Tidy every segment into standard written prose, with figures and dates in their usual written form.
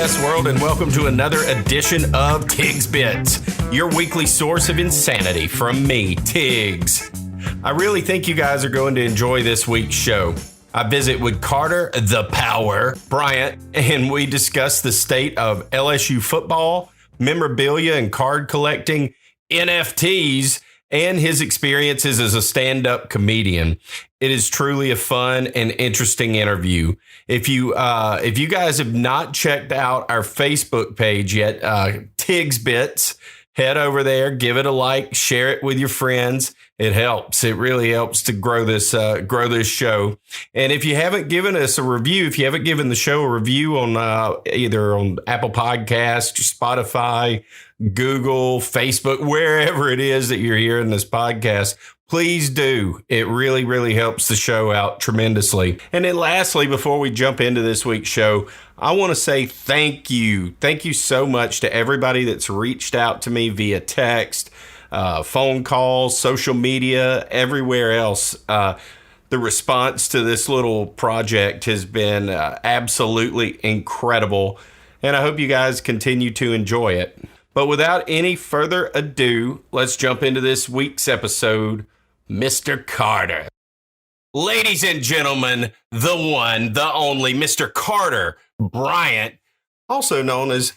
podcast world, and welcome to another edition of Tiggs Bits, your weekly source of insanity from me, Tiggs. I really think you guys are going to enjoy this week's show. I visit with Carter the Power Bryant, and we discuss the state of LSU football, memorabilia and card collecting, NFTs, and his experiences as a stand-up comedian. It is truly a fun and interesting interview. If you guys have not checked out our Facebook page yet, Tiggs Bits, head over there, give it a like, share it with your friends. It helps. It really helps to grow this show. And if you haven't given us a review, if you haven't given the show a review on either on Apple Podcasts, Spotify, Google, Facebook, wherever it is that you're hearing this podcast, please do. It really, really helps the show out tremendously. And then lastly, before we jump into this week's show, I want to say thank you. Thank you so much to everybody that's reached out to me via text, phone calls, social media, everywhere else. The response to this little project has been absolutely incredible. And I hope you guys continue to enjoy it. But without any further ado, let's jump into this week's episode, Mr. Carter. Ladies and gentlemen, the one, the only, Mr. Carter Bryant, also known as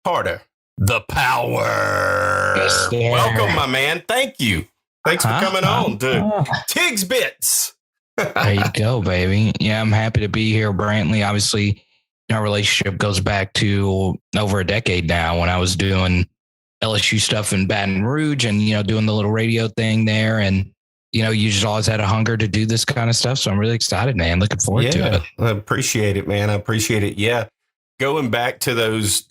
Carter the Power. Yes, yeah. Welcome, my man. Thank you. Thanks for coming on to Tiggs Bits. There you go, baby. Yeah, I'm happy to be here, Brantley. Obviously, our relationship goes back to over a decade now when I was doing LSU stuff in Baton Rouge and, doing the little radio thing there. And, you just always had a hunger to do this kind of stuff. So I'm really excited, man. Looking forward to it. I appreciate it, man. I appreciate it. Yeah. Going back to those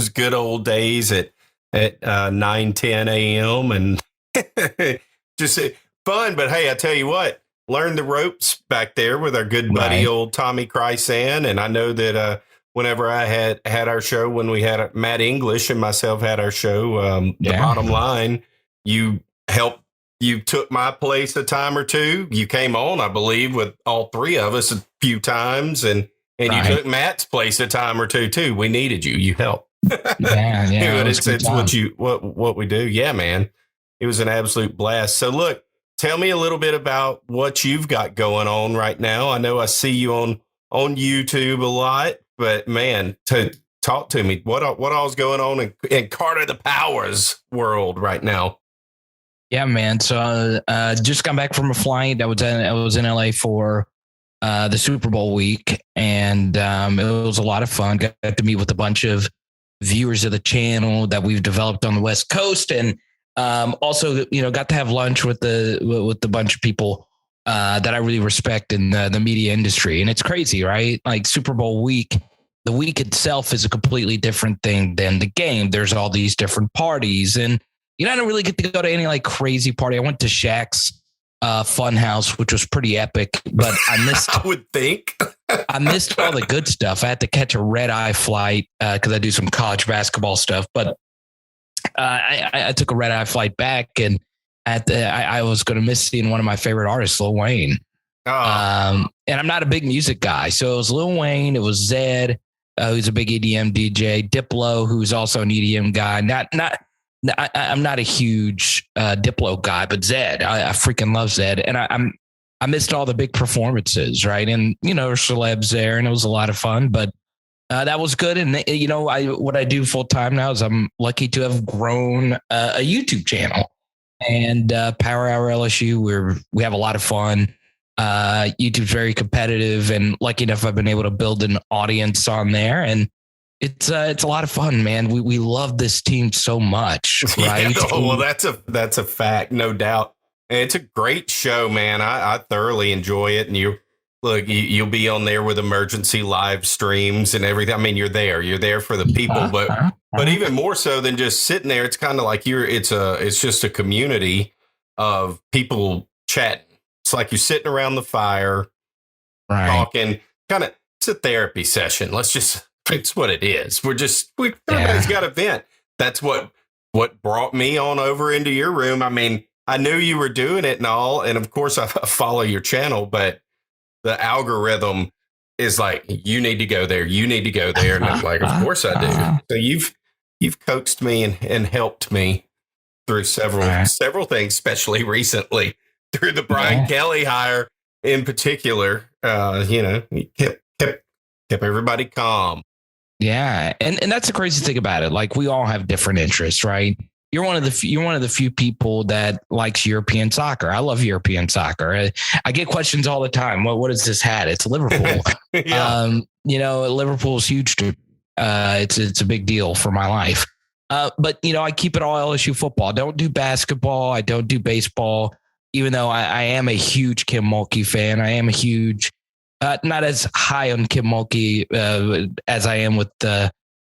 good old days at 9, 10 a.m. and just fun. But hey, I tell you what, learned the ropes back there with our good buddy, old Tommy Chrysan. And I know that whenever I had our show, when we had Matt English and myself had our show, the bottom line, you took my place a time or two. You came on, I believe, with all three of us a few times, and you took Matt's place a time or two too. We needed you. You helped. Yeah. It's what we do. Yeah, man. It was an absolute blast. So look, tell me a little bit about what you've got going on right now. I know I see you on YouTube a lot, but man, talk to me. What all's going on in Carter the Power's world right now? Yeah, man. So just got back from a flight. I was in LA for the Super Bowl week, and it was a lot of fun. Got to meet with a bunch of viewers of the channel that we've developed on the West Coast, and also got to have lunch with a bunch of people that I really respect in the media industry. And it's crazy, right? Like Super Bowl week, the week itself is a completely different thing than the game. There's all these different parties, and I don't really get to go to any like crazy party. I went to Shaq's fun house, which was pretty epic, but I missed. I would think I missed all the good stuff. I had to catch a red-eye flight because I do some college basketball stuff. But I took a red-eye flight back, and I was going to miss seeing one of my favorite artists, Lil Wayne. And I'm not a big music guy, so it was Lil Wayne. It was Zed, who's a big EDM DJ. Diplo, who's also an EDM guy. I'm not a huge Diplo guy, but Zed, I freaking love Zed. And I missed all the big performances, right? And, celebs there, and it was a lot of fun, but that was good. And, what I do full time now is I'm lucky to have grown a YouTube channel, and Power Hour LSU, we have a lot of fun. YouTube's very competitive, and lucky enough, I've been able to build an audience on there, and it's a lot of fun, man. We love this team so much, right? Yeah, well, that's a fact, no doubt. It's a great show, man. I thoroughly enjoy it. And you'll be on there with emergency live streams and everything. I mean, you're there for the people, but even more so than just sitting there, it's kind of like it's just a community of people chatting. It's like you're sitting around the fire, talking. It's a therapy session. It's what it is. Everybody's got a vent. That's what brought me on over into your room. I mean, I knew you were doing it and all, and of course I follow your channel, but the algorithm is like, you need to go there. You need to go there. And I'm like, of course I do. So you've coaxed me and helped me through several things, especially recently through the Brian Kelly hire in particular. He kept everybody calm. Yeah. And that's the crazy thing about it. Like, we all have different interests, right? You're one of the few people that likes European soccer. I love European soccer. I get questions all the time. What is this hat? It's Liverpool. Yeah. Liverpool's huge. It's a big deal for my life. But I keep it all LSU football. I don't do basketball. I don't do baseball, even though I am a huge Kim Mulkey fan. I am a huge, not as high on Kim Mulkey as I am with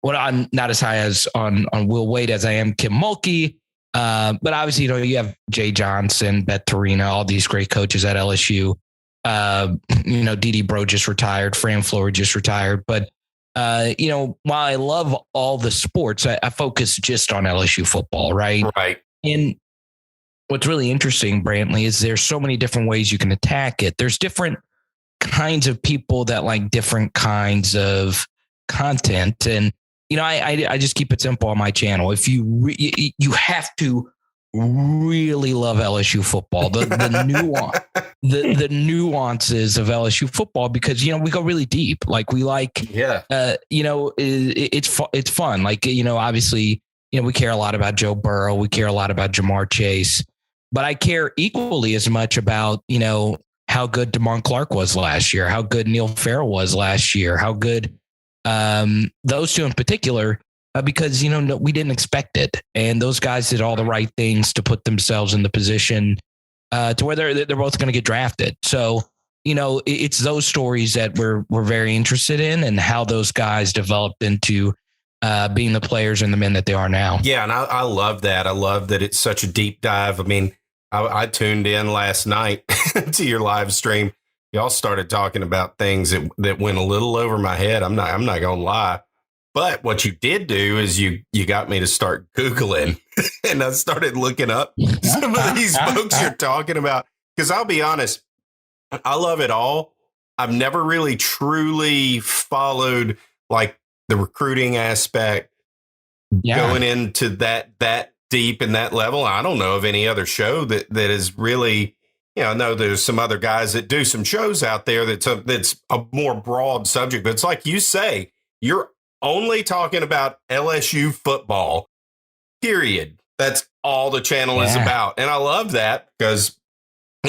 I'm not as high as on Will Wade as I am Kim Mulkey. But obviously, you have Jay Johnson, Beth Torina, all these great coaches at LSU. Dede Bro just retired. Fran Floyd just retired. But, while I love all the sports, I focus just on LSU football, right? Right. And what's really interesting, Brantley, is there's so many different ways you can attack it. There's different kinds of people that like different kinds of content. And, I just keep it simple on my channel. If you have to really love LSU football, the nuances of LSU football, because, we go really deep. Like, we like, it's fun. Like, obviously, we care a lot about Joe Burrow. We care a lot about Jamar Chase, but I care equally as much about, how good DeMar Clark was last year, how good Neil Farrell was last year, how good those two in particular, because, we didn't expect it. And those guys did all the right things to put themselves in the position to where they're both going to get drafted. So, it's those stories that we're very interested in, and how those guys developed into being the players and the men that they are now. Yeah. And I love that. I love that it's such a deep dive. I mean, I tuned in last night to your live stream. Y'all started talking about things that went a little over my head. I'm not going to lie. But what you did do is you got me to start Googling, and I started looking up some of these folks you're talking about. Because I'll be honest, I love it all. I've never really truly followed like the recruiting aspect, going into that deep in that level. I don't know of any other show that is really, I know there's some other guys that do some shows out there that's a more broad subject, but it's like you say, you're only talking about LSU football, period. That's all the channel is about. And I love that, because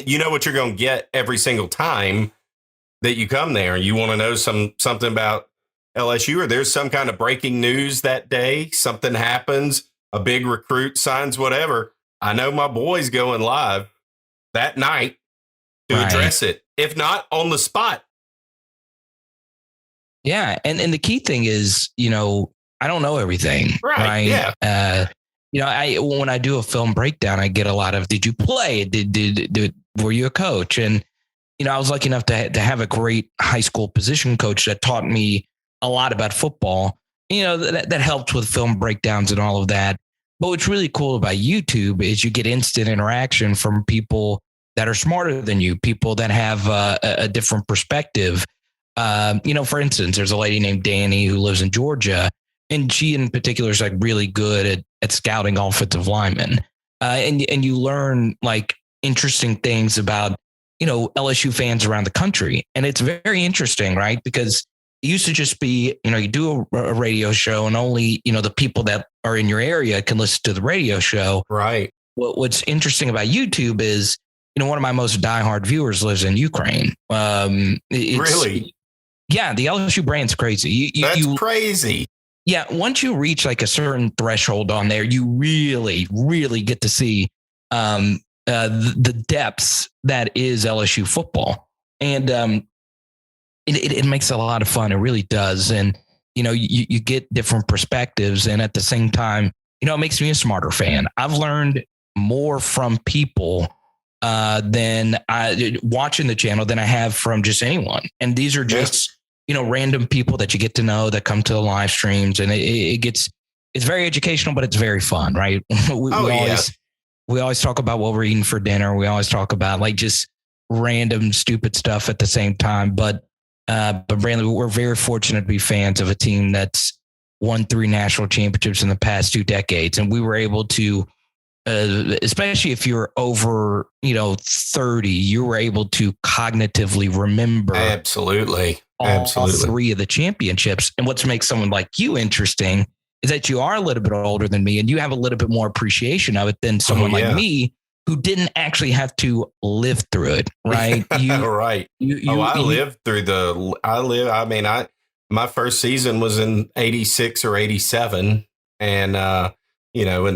you know what you're going to get every single time that you come there. You want to know something about LSU, or there's some kind of breaking news that day, something happens, a big recruit signs, whatever. I know my boy's going live that night to address it, if not on the spot. Yeah. And the key thing is, I don't know everything. Right. Yeah. When I do a film breakdown, I get a lot of, did you play? Were you a coach? And, I was lucky enough to have a great high school position coach that taught me a lot about football, that helped with film breakdowns and all of that. But what's really cool about YouTube is you get instant interaction from people that are smarter than you, people that have a different perspective. For instance, there's a lady named Danny who lives in Georgia, and she in particular is like really good at scouting offensive linemen. And you learn like interesting things about, LSU fans around the country. And it's very interesting, right? Because it used to just be, you do a radio show and only, the people that are in your area can listen to the radio show. Right. What's interesting about YouTube is, one of my most diehard viewers lives in Ukraine. Really? Yeah. The LSU brand's crazy. That's crazy. Yeah. Once you reach like a certain threshold on there, you really, really get to see the depths that is LSU football. And it makes a lot of fun. It really does. And, you get different perspectives. And at the same time, it makes me a smarter fan. I've learned more from people than watching the channel than I have from just anyone. And these are just, random people that you get to know that come to the live streams. And it's very educational, but it's very fun, right? We always talk about what we're eating for dinner. We always talk about like just random stupid stuff at the same time. But But Brandon, we're very fortunate to be fans of a team that's won 3 national championships in the past 2 decades. And we were able to, especially if you're over, 30, you were able to cognitively remember Absolutely. all 3 of the championships. And what makes someone like you interesting is that you are a little bit older than me and you have a little bit more appreciation of it than someone like me who didn't actually have to live through it. Right. Right. My first season was in 86 or 87. And, and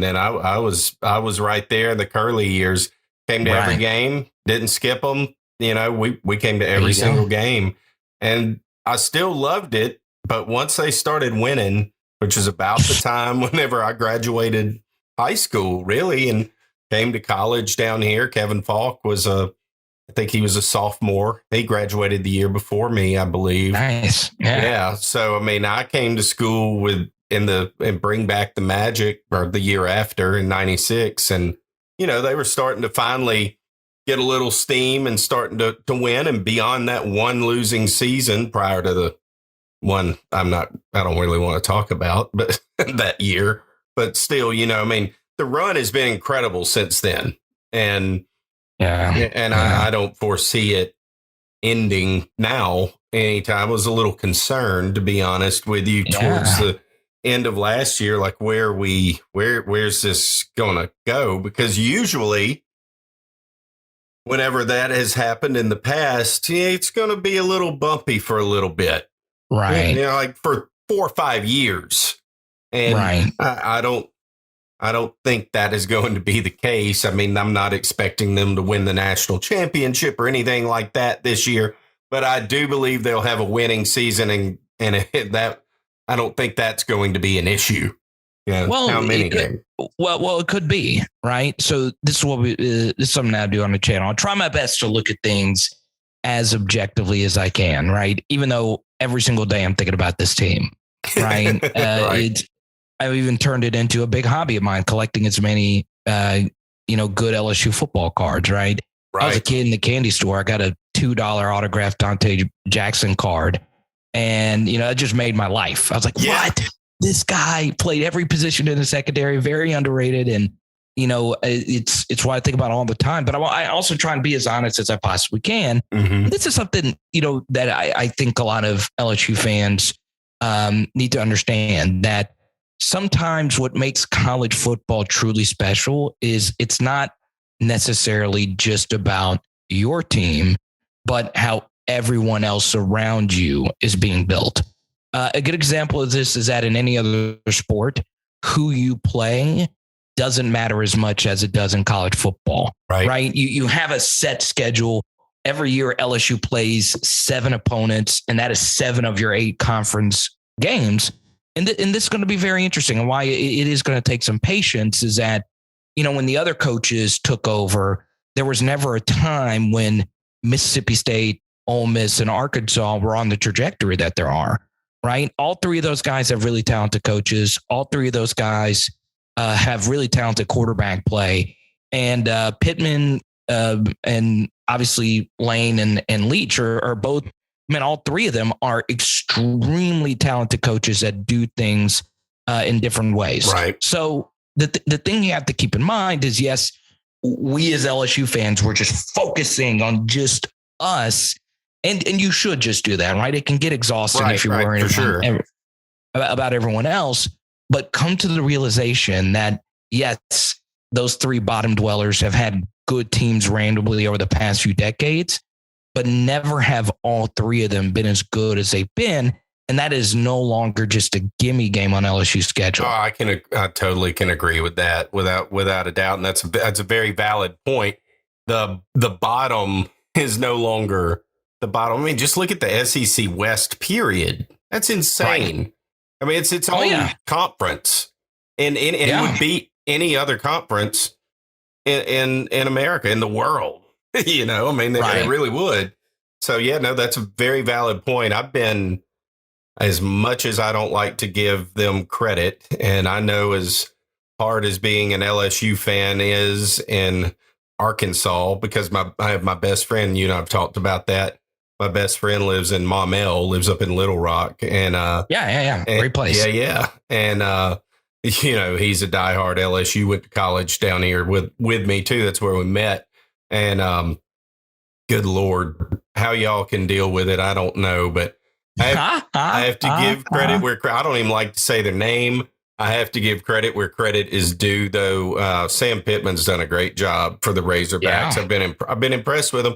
then I was right there in the Curly years, came to every game, didn't skip them. We came to every single game and I still loved it. But once they started winning, which is about the time whenever I graduated high school, really, and came to college down here. Kevin Falk I think he was a sophomore. He graduated the year before me, I believe. Nice. Yeah. So, I came to school and bring back the Magic or the year after in 96. And, they were starting to finally get a little steam and starting to win. And beyond that one losing season prior to the one I don't really want to talk about, but that year, but still, the run has been incredible since then. And I don't foresee it ending now anytime. I was a little concerned, to be honest with you, towards the end of last year, like where's this going to go? Because usually whenever that has happened in the past, it's going to be a little bumpy for a little bit. Right. Like for 4 or 5 years. And I don't think that is going to be the case. I'm not expecting them to win the national championship or anything like that this year, but I do believe they'll have a winning season and that I don't think that's going to be an issue. How many games? Well, it could be, right? So this is this is something I do on the channel. I try my best to look at things as objectively as I can, right? Even though every single day I'm thinking about this team, right? I've even turned it into a big hobby of mine, collecting as many, good LSU football cards, right? I was a kid in the candy store. I got a $2 autographed Dante Jackson card. And, it just made my life. I was like, what? This guy played every position in the secondary, very underrated. And, it's what I think about all the time. But I also try and be as honest as I possibly can. Mm-hmm. This is something, that I think a lot of LSU fans need to understand, that sometimes what makes college football truly special is it's not necessarily just about your team, but how everyone else around you is being built. A good example of this is that in any other sport, who you play doesn't matter as much as it does in college football, right? You have a set schedule. Every year LSU plays 7 opponents, and that is 7 of your 8 conference games. And this is going to be very interesting. And why it is going to take some patience is that, when the other coaches took over, there was never a time when Mississippi State, Ole Miss, and Arkansas were on the trajectory that there are, right? All 3 of those guys have really talented coaches. All 3 of those guys have really talented quarterback play. And Pittman and obviously Lane and Leach are both, all 3 of them are extremely talented coaches that do things in different ways. Right. So the thing you have to keep in mind is, yes, we as LSU fans, we're just focusing on just us. And you should just do that, right? It can get exhausting if you're worrying about everyone else. But come to the realization that, yes, those 3 bottom dwellers have had good teams randomly over the past few decades, but never have all 3 of them been as good as they've been. And that is no longer just a gimme game on LSU's schedule. I totally can agree with that without a doubt. And that's a very valid point. The bottom is no longer the bottom. Just look at the SEC West period. That's insane. Right. It's its own conference, and it would beat any other conference in America, in the world. They really would. So that's a very valid point. I've been, as much as I don't like to give them credit, and I know as hard as being an LSU fan is in Arkansas, because I have my best friend, I've talked about that. My best friend lives in Maumelle, lives up in Little Rock, and yeah, great place. Yeah, and he's a diehard LSU. Went to college down here with me too. That's where we met, and good Lord, how y'all can deal with it, I don't know, but I have to give credit where I don't even like to say their name. I have to give credit where credit is due, though. Sam Pittman's done a great job for the Razorbacks. Yeah. I've been impressed with them,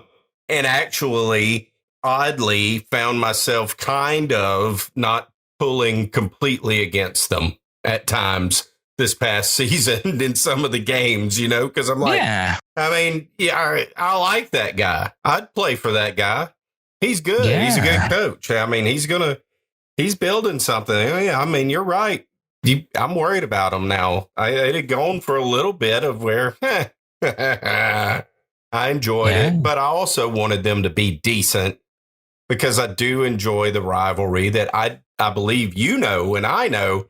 and actually, oddly, found myself kind of not pulling completely against them at times this past season in some of the games, because I'm like, I mean, I like that guy. I'd play for that guy. He's good. Yeah. He's a good coach. I mean, he's building something. I mean, you're right. I'm worried about him now. I had gone for a little bit of where I enjoyed it, but I also wanted them to be decent because I do enjoy the rivalry that I believe and I know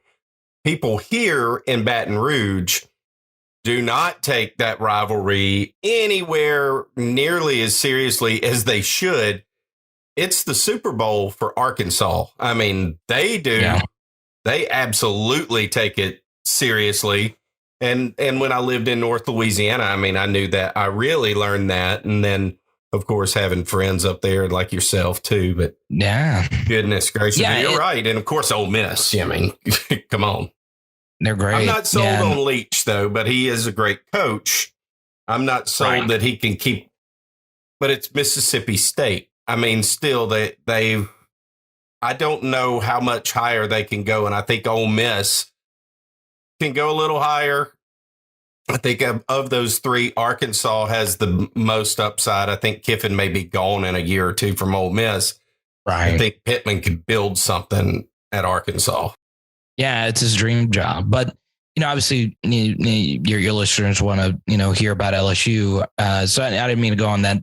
people here in Baton Rouge do not take that rivalry anywhere nearly as seriously as they should. It's the Super Bowl for Arkansas. I mean, they do. Yeah. They absolutely take it seriously. And when I lived in North Louisiana, I mean, I knew that. I really learned that. And then, of course, having friends up there like yourself, too. But yeah, goodness gracious. Yeah, you're right. And, of course, Ole Miss. I mean, come on. They're great. I'm not sold on Leach, though, but he is a great coach. I'm not sold that he can keep. But it's Mississippi State. I mean, still, they've. I don't know how much higher they can go, and I think Ole Miss can go a little higher. I think of those three, Arkansas has the most upside. I think Kiffin may be gone in a year or two from Ole Miss. Right. I think Pittman could build something at Arkansas. Yeah, it's his dream job. But, obviously your listeners want to, hear about LSU. So I didn't mean to go on that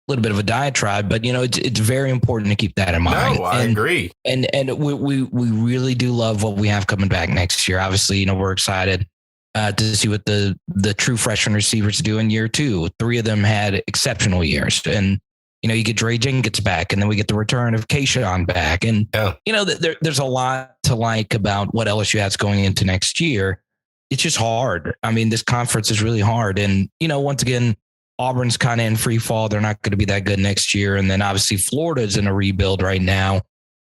little bit of a diatribe, but it's very important to keep that in mind. No, I agree. And we really do love what we have coming back next year. Obviously, we're excited to see what the true freshman receivers do in year 2. 3 of them had exceptional years, and you get Dre Jenkins back, and then we get the return of Kayshawn back, and there's a lot to like about what LSU has going into next year. It's just hard. I mean, this conference is really hard, and once again, Auburn's kind of in free fall. They're not going to be that good next year. And then obviously Florida's in a rebuild right now.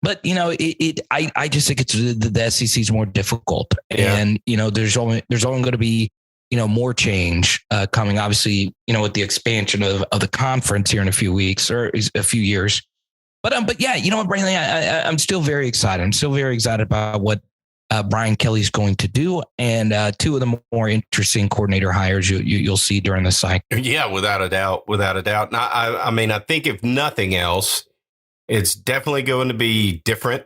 But, I just think it's the SEC is more difficult. Yeah. And, there's only going to be, more change coming, obviously, with the expansion of the conference here in a few weeks or a few years. But yeah, Braylon, I'm still very excited. I'm still very excited about what Brian Kelly's going to do, and 2 of the more interesting coordinator hires you'll see during the cycle. Yeah, without a doubt. And I mean, I think if nothing else, it's definitely going to be different,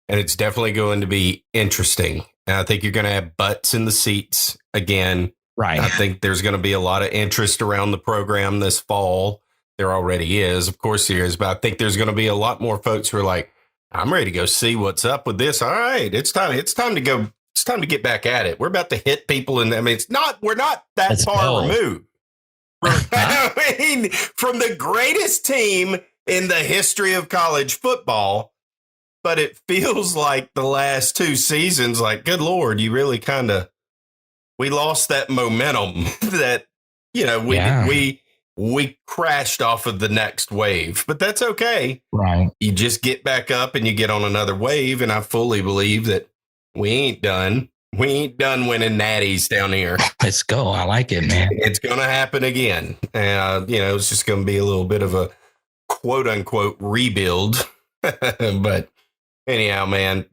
and it's definitely going to be interesting. And I think you're going to have butts in the seats again. Right. I think there's going to be a lot of interest around the program this fall. There already is, of course there is, but I think there's going to be a lot more folks who are like, I'm ready to go see what's up with this. All right, it's time to go. It's time to get back at it. We're about to hit people, and I mean, we're not that far removed. I mean, from the greatest team in the history of college football, but it feels like the last 2 seasons, like, good Lord, you really we lost that momentum that, we crashed off of the next wave, but that's okay. Right. You just get back up and you get on another wave. And I fully believe that we ain't done. We ain't done winning natties down here. Let's go. I like it, man. It's going to happen again. It's just going to be a little bit of a quote unquote rebuild. But anyhow, man.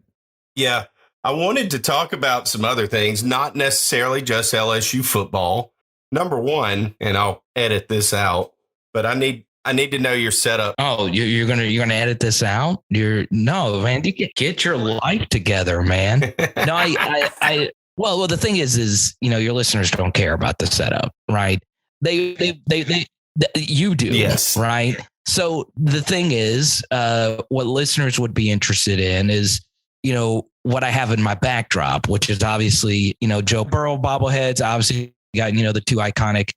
Yeah. I wanted to talk about some other things, not necessarily just LSU football. Number one, and I'll edit this out, but I need to know your setup. Oh, you're gonna edit this out? No, man. You get your life together, man. No, I well, the thing is, your listeners don't care about the setup, right? They you do, yes, right? So the thing is, what listeners would be interested in is, what I have in my backdrop, which is obviously, Joe Burrow bobbleheads, obviously. Got, the 2 iconic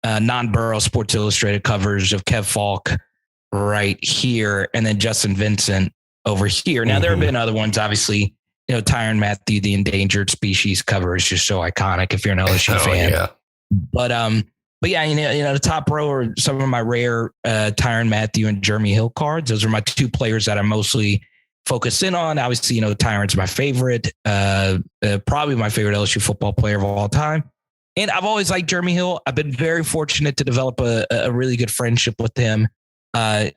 non-Burrow Sports Illustrated covers of Kev Falk, right here, and then Justin Vincent over here. Now, there have been other ones, obviously. Tyrann Mathieu, the endangered species cover is just so iconic if you're an LSU fan. Yeah. But yeah, the top row are some of my rare Tyrann Mathieu and Jeremy Hill cards. Those are my two players that I mostly focus in on. Obviously, Tyrann's my favorite, probably my favorite LSU football player of all time. And I've always liked Jeremy Hill. I've been very fortunate to develop a really good friendship with him.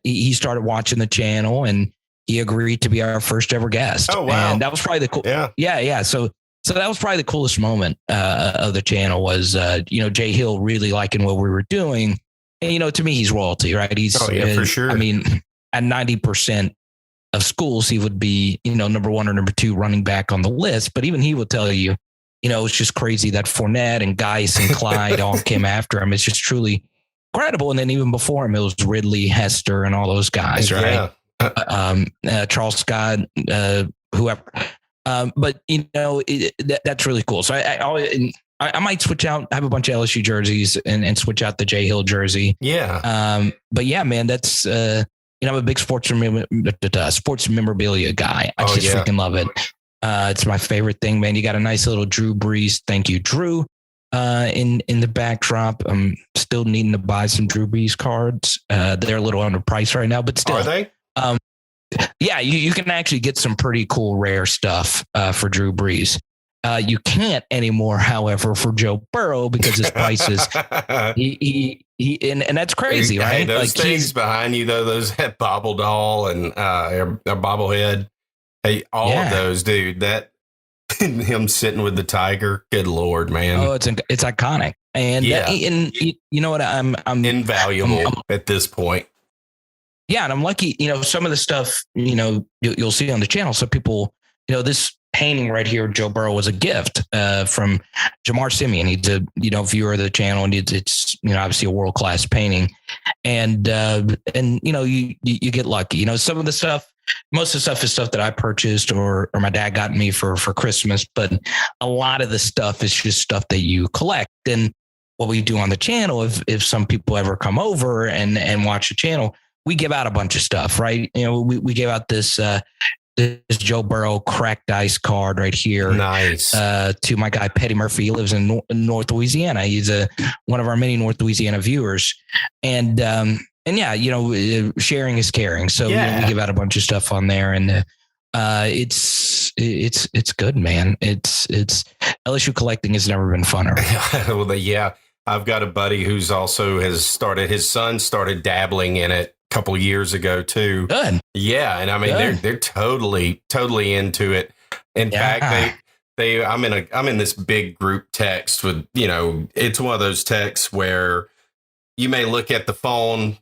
He started watching the channel and he agreed to be our first ever guest. Oh, wow. And that was probably the cool. Yeah. So that was probably the coolest moment of the channel was, Jay Hill really liking what we were doing. And, to me, he's royalty, right? He's for sure. I mean, at 90% of schools, he would be, number one or number two running back on the list. But even he will tell you, it's just crazy that Fournette and Geis and Clyde all came after him. It's just truly incredible. And then even before him, it was Ridley, Hester, and all those guys, right? Yeah. Charles Scott, whoever. But that's really cool. So I might switch out. I have a bunch of LSU jerseys and switch out the Jay Hill jersey. Yeah. But yeah, man, that's I'm a big sports memorabilia guy. I just freaking love it. It's my favorite thing, man. You got a nice little Drew Brees. Thank you, Drew. In the backdrop, I'm still needing to buy some Drew Brees cards. They're a little underpriced right now, but still. Are they? Yeah, you can actually get some pretty cool rare stuff for Drew Brees. You can't anymore, however, for Joe Burrow because his prices. he and that's crazy, right? Hey, those things behind you, though, those that bobble doll and a bobblehead. Hey, all of those, dude. That him sitting with the tiger. Good Lord, man. Oh, it's iconic, and you know what? I'm invaluable at this point. Yeah, and I'm lucky, some of the stuff, you'll see on the channel. So people, this painting right here, Joe Burrow, was a gift from Jamar Simeon. He's a, viewer of the channel, and it's obviously a world-class painting. And you get lucky. Some of the stuff, most of the stuff is stuff that I purchased or my dad got me for Christmas. But a lot of the stuff is just stuff that you collect. And what we do on the channel, if some people ever come over and watch the channel, we give out a bunch of stuff, right? We gave out this Joe Burrow cracked ice card right here. Nice. To my guy, Petty Murphy. He lives in North Louisiana. He's one of our many North Louisiana viewers. And yeah, sharing is caring. So we give out a bunch of stuff on there, and it's good, man. It's LSU collecting has never been funner. Well, I've got a buddy who's also his son started dabbling in it a couple of years ago too. Good. Yeah. And I mean, they're totally into it. In fact, I'm in this big group text with, it's one of those texts where you may look at the phone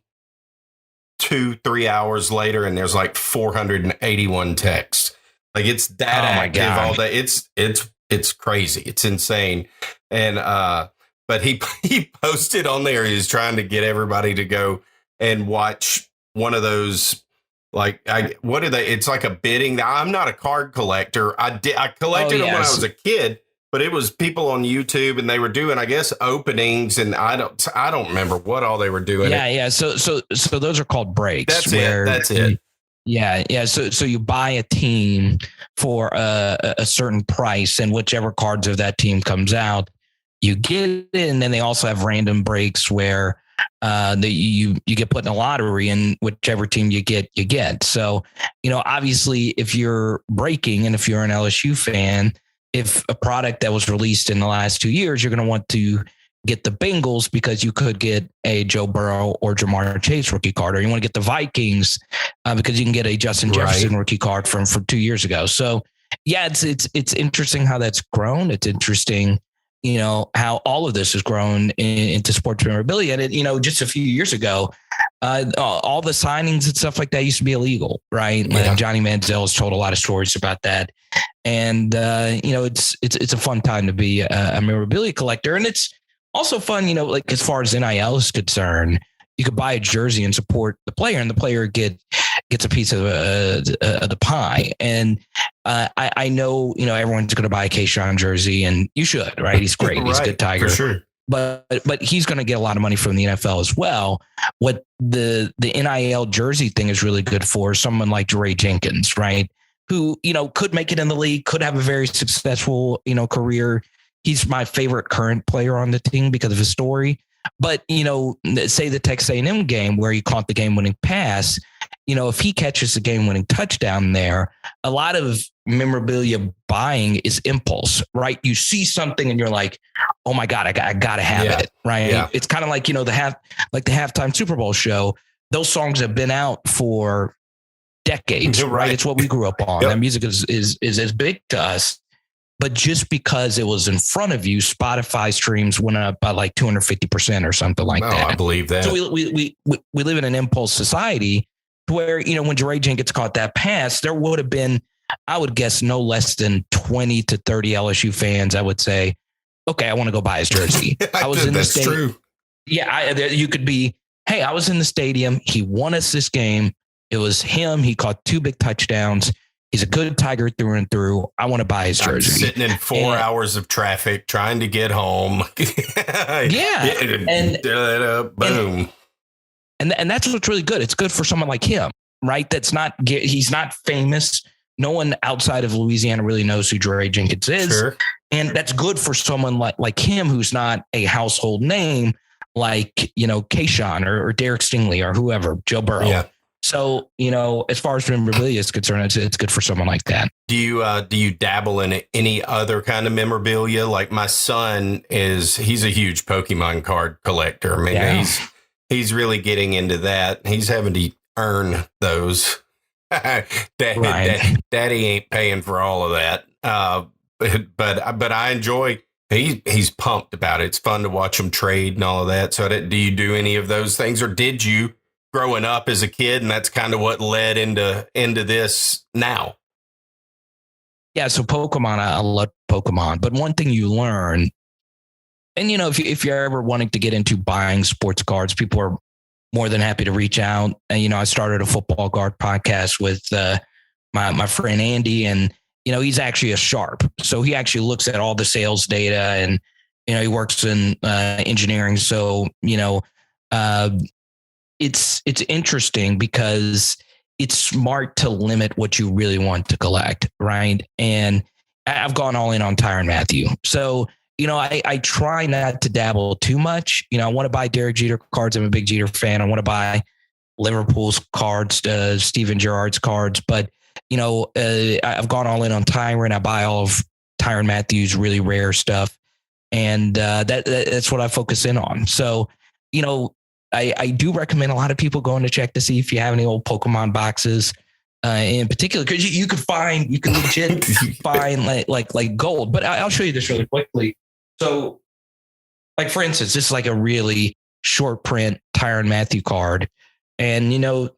2-3 hours later and there's like 481 texts. Like it's that active all day. It's crazy. It's insane. And, but he posted on there. He was trying to get everybody to go and watch one of those. What are they? It's like a bidding. I'm not a card collector. I collected them when I was a kid, but it was people on YouTube and they were doing, I guess, openings, and I don't remember what all they were doing. Yeah. So those are called breaks. That's it. Yeah. So you buy a team for a certain price, and whichever cards of that team comes out, you get it. And then they also have random breaks where you get put in a lottery, and whichever team you get. So, obviously if you're breaking and if you're an LSU fan, if a product that was released in the last 2 years, you're going to want to get the Bengals because you could get a Joe Burrow or Jamar Chase rookie card, or you want to get the Vikings because you can get a Justin Jefferson rookie card from 2 years ago. So yeah, it's interesting how that's grown. It's interesting, how all of this has grown into sports memorabilia. And just a few years ago, all the signings and stuff like that used to be illegal, right? Yeah. Johnny Manziel has told a lot of stories about that. And, it's a fun time to be a memorabilia collector. And it's also fun, like as far as NIL is concerned, you could buy a jersey and support the player, and the player gets a piece of the pie. And I know, everyone's going to buy a Keyshawn jersey, and you should, right? He's great. He's a good Tiger. For sure. but he's going to get a lot of money from the NFL as well. What the NIL jersey thing is really good for someone like Jere Jenkins, right? Who, could make it in the league, could have a very successful, career. He's my favorite current player on the team because of his story. But, say the Texas A&M game where he caught the game-winning pass, if he catches the game-winning touchdown there, a lot of memorabilia buying is impulse, right? You see something and you're like, oh my God, I got to have it, right? Yeah. It's kind of like, the halftime Super Bowl show. Those songs have been out for decades, right? It's what we grew up on. Yep. That music is as big to us. But just because it was in front of you, Spotify streams went up by like 250% or something like that. I believe that. So we live in an impulse society where, when Jere Jenkins caught that pass, there would have been, I would guess, no less than 20 to 30 LSU fans. I would say, okay, I want to go buy his jersey. I was in the stadium. True. Yeah, you could be, hey, I was in the stadium. He won us this game. It was him. He caught 2 big touchdowns. He's a good Tiger through and through. I want to buy his jersey. I'm sitting in 4 hours of traffic trying to get home. Boom. And that's what's really good. It's good for someone like him, right? He's not famous. No one outside of Louisiana really knows who Jere Jenkins is. Sure. And that's good for someone like him, who's not a household name like, Kayshawn or Derek Stingley or whoever, Joe Burrow. Yeah. So, as far as memorabilia is concerned, it's good for someone like that. Do you dabble in any other kind of memorabilia? Like my son he's a huge Pokemon card collector. I mean, he's really getting into that. He's having to earn those. Daddy ain't paying for all of that. But I enjoy. He's pumped about it. It's fun to watch him trade and all of that. So do you do any of those things, or did you? Growing up as a kid, and that's kind of what led into this now. Yeah, so Pokemon, I love Pokemon, but one thing you learn, and if you're ever wanting to get into buying sports cards, people are more than happy to reach out. And I started a football guard podcast with my friend Andy, and he's actually a sharp, so he actually looks at all the sales data, and he works in engineering, so it's interesting because it's smart to limit what you really want to collect, right? And I've gone all in on Tyrann Mathieu. So, I try not to dabble too much. I want to buy Derek Jeter cards. I'm a big Jeter fan. I want to buy Liverpool's cards, Steven Gerrard's cards. But, I've gone all in on Tyrann. I buy all of Tyrann Mathieu's really rare stuff. And that's what I focus in on. So, I do recommend a lot of people going to check to see if you have any old Pokemon boxes, in particular, because you can legit find like gold. But I'll show you this really quickly. So, like for instance, this is like a really short print Tyrann Mathieu card, and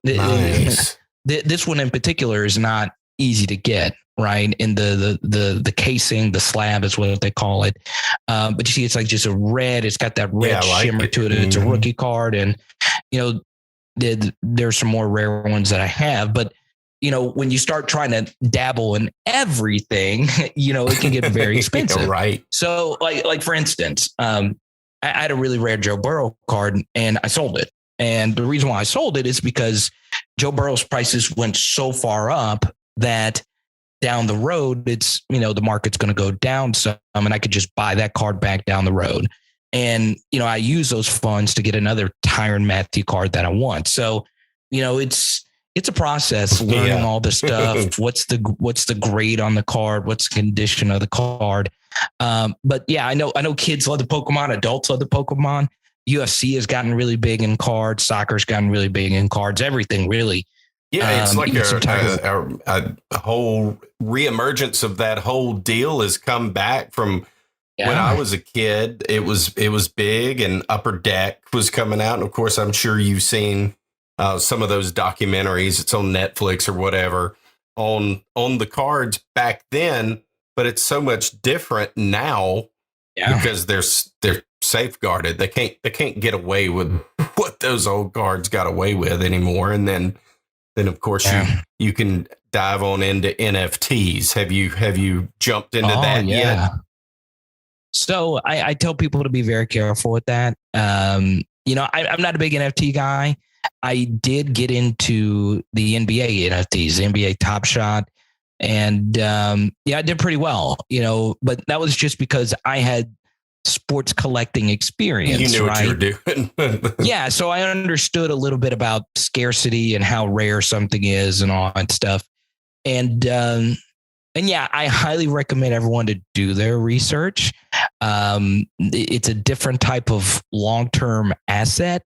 nice. This one in particular is not easy to get. Right. In the casing, the slab is what they call it. But you see, it's like just a red. It's got that red shimmer to it. It's a rookie card. And, there's some more rare ones that I have. But, when you start trying to dabble in everything, it can get very expensive. Right. So like for instance, I had a really rare Joe Burrow card and I sold it. And the reason why I sold it is because Joe Burrow's prices went so far up that down the road, it's, the market's going to go down some, and I could just buy that card back down the road. And, I use those funds to get another Tyrann Mathieu card that I want. So, it's a process learning all this stuff. What's the grade on the card? What's the condition of the card? But yeah, I know kids love the Pokemon. Adults love the Pokemon. UFC has gotten really big in cards. Soccer's gotten really big in cards. Everything really. Yeah, it's like a whole reemergence of that whole deal has come back from when I was a kid. It was big, and Upper Deck was coming out. And of course, I'm sure you've seen some of those documentaries. It's on Netflix or whatever on the cards back then. But it's so much different now because they're safeguarded. They can't get away with what those old cards got away with anymore. And then of course you can dive on into NFTs. Have you jumped into that yet? So I tell people to be very careful with that. I'm not a big NFT guy. I did get into the NBA NFTs, the NBA Top Shot. And I did pretty well, but that was just because I had sports collecting experience. You knew what you were doing. Yeah. So I understood a little bit about scarcity and how rare something is and all that stuff. And yeah, I highly recommend everyone to do their research. It's a different type of long-term asset.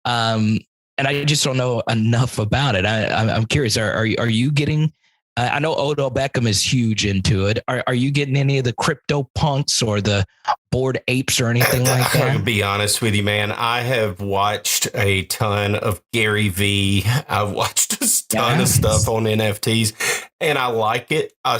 And I just don't know enough about it. I'm curious. Are you getting? I know Odell Beckham is huge into it. Are you getting any of the crypto punks or the Bored Apes or anything like that? To be honest with you, man, I have watched a ton of Gary Vee. I've watched a ton of stuff on NFTs, and I like it. I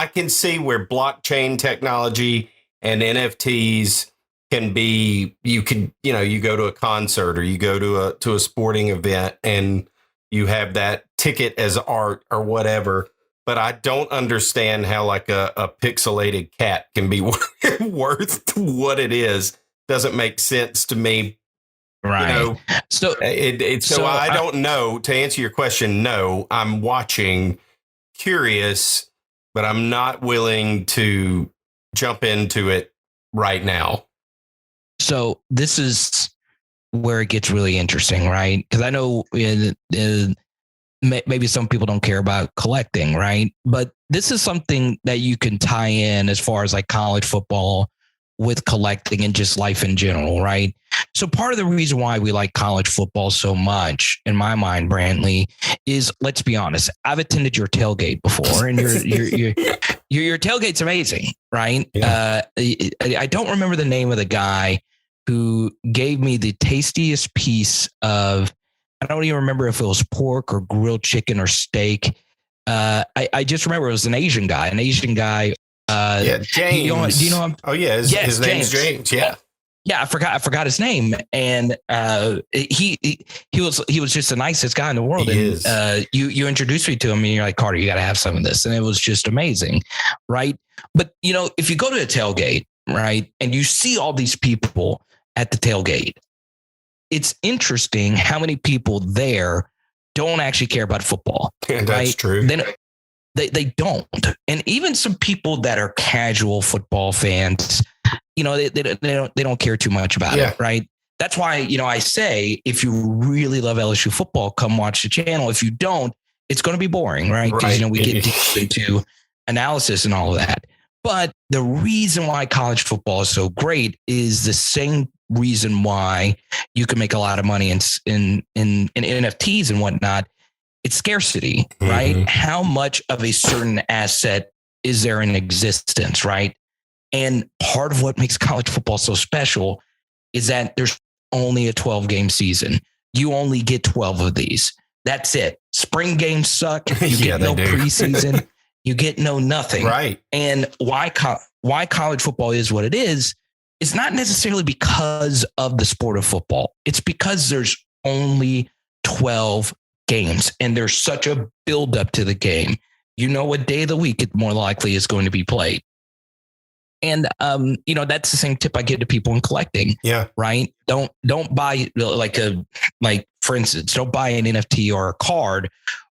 can see where blockchain technology and NFTs can be. You go to a concert or you go to a sporting event and you have that ticket as art or whatever, but I don't understand how like a pixelated cat can be worth what it is. Doesn't make sense to me. Right. So I don't know. To answer your question, no, I'm watching, curious, but I'm not willing to jump into it right now. So this is where it gets really interesting, right? Because I know maybe some people don't care about collecting, right? But this is something that you can tie in as far as like college football with collecting and just life in general, right? So part of the reason why we like college football so much, in my mind, Brantley, is, let's be honest, I've attended your tailgate before, and your tailgate's amazing, right? Yeah. I don't remember the name of the guy who gave me the tastiest piece of, I don't even remember if it was pork or grilled chicken or steak. I just remember it was an Asian guy. James. Do you know him? Oh yeah, his name's James. Yeah. Yeah, I forgot his name, and he was just the nicest guy in the world. You introduced me to him, and you're like, Carter, you got to have some of this, and it was just amazing, right? But if you go to a tailgate, right, and you see all these people at the tailgate, it's interesting how many people there don't actually care about football. Yeah, that's true. They don't. And even some people that are casual football fans, they don't care too much about it. Right. That's why, I say, if you really love LSU football, come watch the channel. If you don't, it's going to be boring. Right. Because, we get deep into analysis and all of that. But the reason why college football is so great is the same reason why you can make a lot of money in NFTs and whatnot. It's scarcity, right? Mm-hmm. How much of a certain asset is there in existence, right? And part of what makes college football so special is that there's only a 12-game season. You only get 12 of these. That's it. Spring games suck. You get no preseason. You get no nothing. Right. And why college football is what it is not necessarily because of the sport of football. It's because there's only 12 games and there's such a buildup to the game. What day of the week it more likely is going to be played. And, that's the same tip I give to people in collecting. Yeah. Right. Don't buy for instance, don't buy an NFT or a card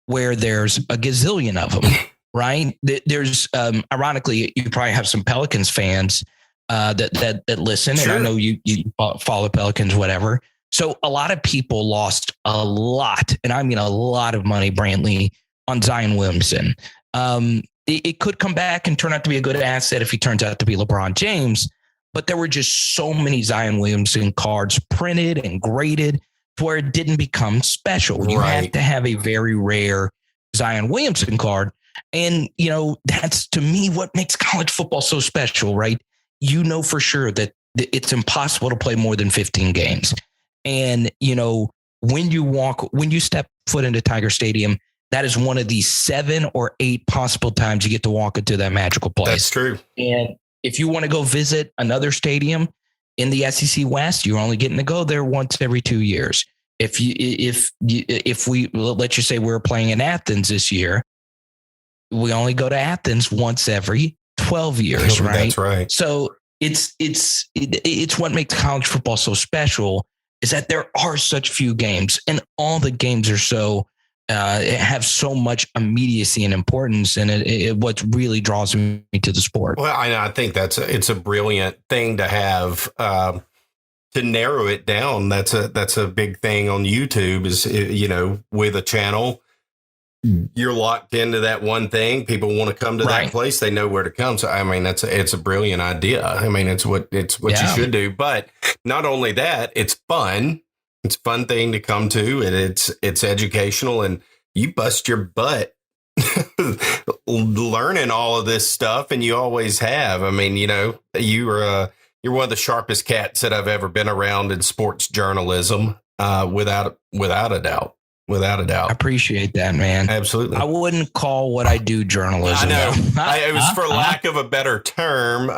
where there's a gazillion of them. Right. There's ironically, you probably have some Pelicans fans that listen. Sure. And I know you follow Pelicans, whatever. So a lot of people lost a lot, and I mean a lot of money, Brantley, on Zion Williamson. It could come back and turn out to be a good asset if he turns out to be LeBron James. But there were just so many Zion Williamson cards printed and graded to where it didn't become special. You had to have a very rare Zion Williamson card. And, that's to me what makes college football so special, right? For sure that it's impossible to play more than 15 games. And, when you step foot into Tiger Stadium, that is one of the 7 or 8 possible times you get to walk into that magical place. That's true. And if you want to go visit another stadium in the SEC West, you're only getting to go there once every 2 years. If we let's just say we're playing in Athens this year, we only go to Athens once every 12 years, right? That's right. So it's what makes college football so special is that there are such few games, and all the games are so have so much immediacy and importance, and it what really draws me to the sport. Well, I think it's a brilliant thing to have. To narrow it down, that's a big thing on YouTube. Is, with a channel, you're locked into that one thing. People want to come to that place. They know where to come. So, I mean, it's a brilliant idea. I mean, it's what you should do. But not only that, it's fun. It's a fun thing to come to, and it's educational, and you bust your butt learning all of this stuff, and you always have. I mean, you're one of the sharpest cats that I've ever been around in sports journalism, without a doubt. Without a doubt. I appreciate that, man. Absolutely. I wouldn't call what I do journalism. I know. It was for lack of a better term.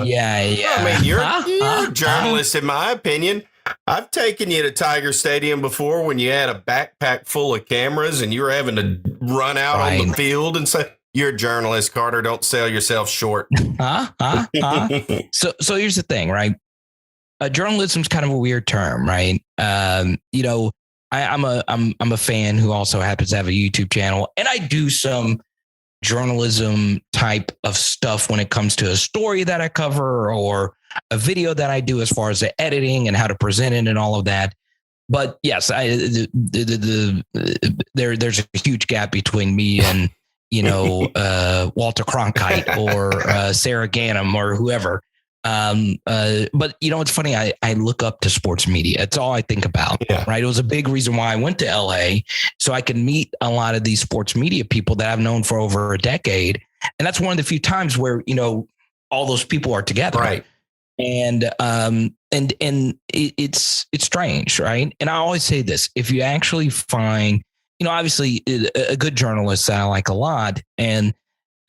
Yeah. I mean, you're a journalist, in my opinion. I've taken you to Tiger Stadium before when you had a backpack full of cameras and you were having to run out on the field and say, "You're a journalist, Carter. Don't sell yourself short." So here's the thing, right? Journalism's kind of a weird term, right? I'm a fan who also happens to have a YouTube channel, and I do some journalism type of stuff when it comes to a story that I cover or a video that I do as far as the editing and how to present it and all of that. But yes, there's a huge gap between me and Walter Cronkite or Sarah Ganem or whoever. But it's funny. I look up to sports media. It's all I think about. Yeah. Right. It was a big reason why I went to LA, so I could meet a lot of these sports media people that I've known for over a decade. And that's one of the few times where, all those people are together. Right. And it's strange. Right. And I always say this, if you actually find, obviously a good journalist that I like a lot, and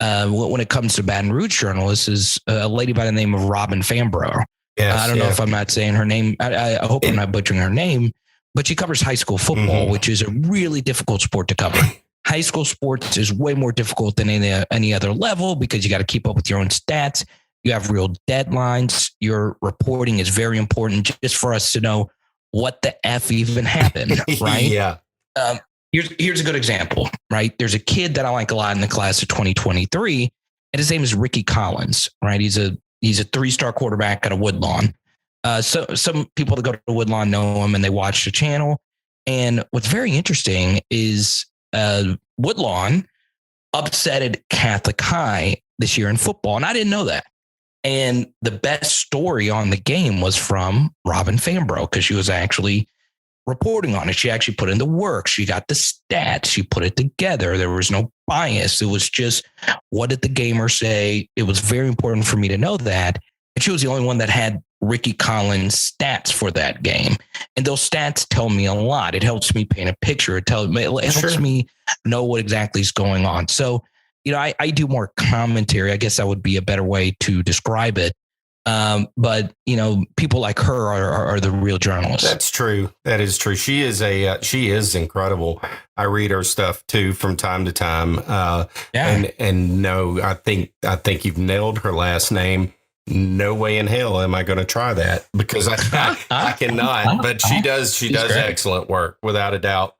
when it comes to Baton Rouge journalists, is a lady by the name of Robin Fambrough. Yes, I don't know if I'm not saying her name. I hope I'm not butchering her name, but she covers high school football, which is a really difficult sport to cover. High school sports is way more difficult than any other level because you got to keep up with your own stats. You have real deadlines. Your reporting is very important just for us to know what the F even happened, right? Yeah. Here's a good example, right? There's a kid that I like a lot in the class of 2023, and his name is Ricky Collins, right? He's a 3-star quarterback out of Woodlawn. So some people that go to Woodlawn know him and they watch the channel. And what's very interesting is Woodlawn upsetted Catholic High this year in football, and I didn't know that. And the best story on the game was from Robin Fambrough because she was actually reporting on it. She actually put in the work. She got the stats. She put it together. There was no bias. It was just, what did the gamer say? It was very important for me to know that. And she was the only one that had Ricky Collins stats for that game. And those stats tell me a lot. It helps me paint a picture. It helps me know what exactly is going on. So, I do more commentary. I guess that would be a better way to describe it. But people like her are the real journalists. That's true. That is true. She is incredible. I read her stuff too from time to time. And no, I think you've nailed her last name. No way in hell am I going to try that because I cannot. But she does excellent work without a doubt.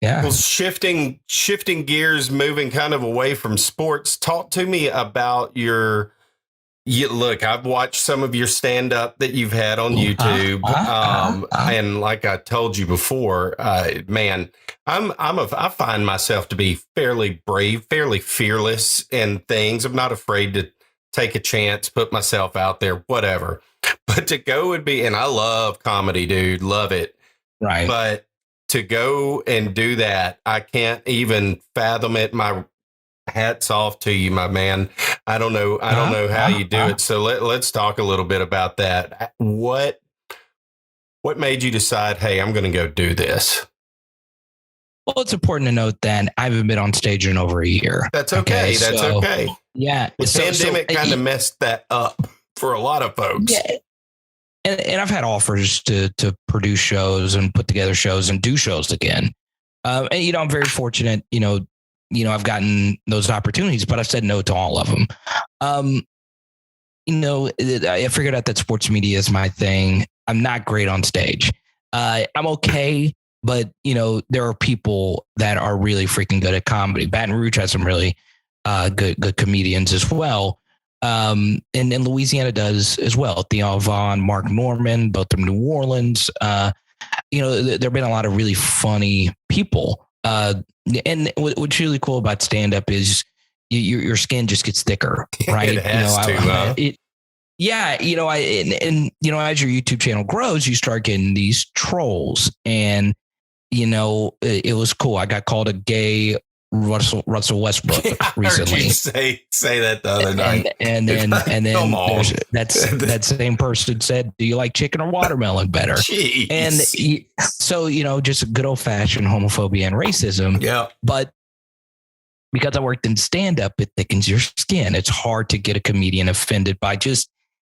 Yeah. Well, shifting gears, moving kind of away from sports. Talk to me about look, I've watched some of your stand up that you've had on YouTube. And like I told you before, man, I find myself to be fairly brave, fairly fearless in things. I'm not afraid to take a chance, put myself out there, whatever. But to go and and I love comedy, dude, love it. Right. But to go and do that, I can't even fathom it. My hats off to you, my man. I don't know how you do it. So let's talk a little bit about that. What made you decide, hey, I'm going to go do this? Well, it's important to note that I haven't been on stage in over a year. That's okay. That's okay. Yeah. The pandemic kind of messed that up for a lot of folks. Yeah. And I've had offers to produce shows and put together shows and do shows again. And, I'm very fortunate, I've gotten those opportunities, but I've said no to all of them. I figured out that sports media is my thing. I'm not great on stage. I'm okay, but there are people that are really freaking good at comedy. Baton Rouge has some really good comedians as well. And Louisiana does as well. Theo Vaughn, Mark Norman, both from New Orleans. There have been a lot of really funny people. And what's really cool about stand-up is your skin just gets thicker, right? It has to. As your YouTube channel grows, you start getting these trolls, and it was cool. I got called a gay Russell Westbrook recently. I heard you say that the other night, and then that same person said, "Do you like chicken or watermelon better?" Jeez. And so just good old fashioned homophobia and racism. Yeah, but because I worked in stand up, it thickens your skin. It's hard to get a comedian offended by just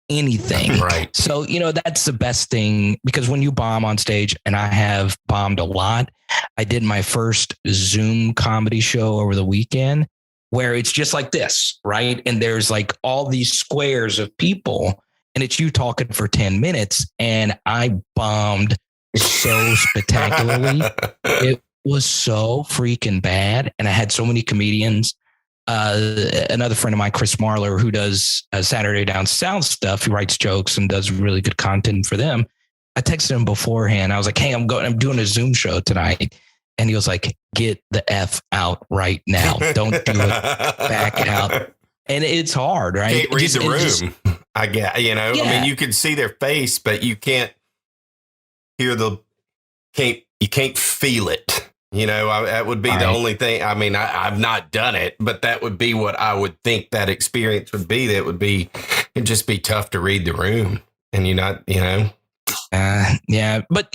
anything. Right. So, that's the best thing, because when you bomb on stage, and I have bombed a lot, I did my first Zoom comedy show over the weekend where it's just like this, right? And there's like all these squares of people, and it's you talking for 10 minutes. And I bombed so spectacularly. It was so freaking bad. And I had so many comedians. Another friend of mine, Chris Marler, who does Saturday Down South stuff, he writes jokes and does really good content for them. I texted him beforehand. I was like, "Hey, I'm doing a Zoom show tonight." And he was like, "Get the F out right now. Don't do it. Back out." And it's hard, right? Can't read the room. I get, I mean, you can see their face, but you can't hear you can't feel it. That would be the only thing. I mean, I've not done it, but that would be what I would think that experience would be. It'd just be tough to read the room, and yeah, but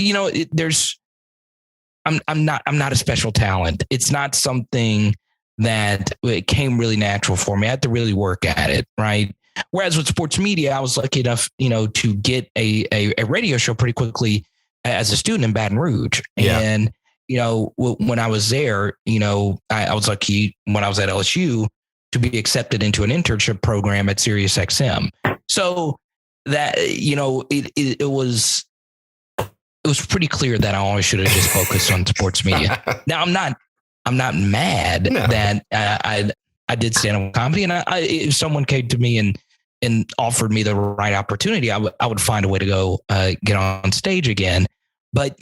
I'm not a special talent. It's not something that it came really natural for me. I had to really work at it, right? Whereas with sports media, I was lucky enough, to get a radio show pretty quickly as a student in Baton Rouge, and when I was there, I was lucky when I was at LSU to be accepted into an internship program at Sirius XM. So that, it was pretty clear that I always should have just focused on sports media. Now I'm not mad that I did stand-up comedy, and if someone came to me and offered me the right opportunity, I would find a way to go get on stage again. But,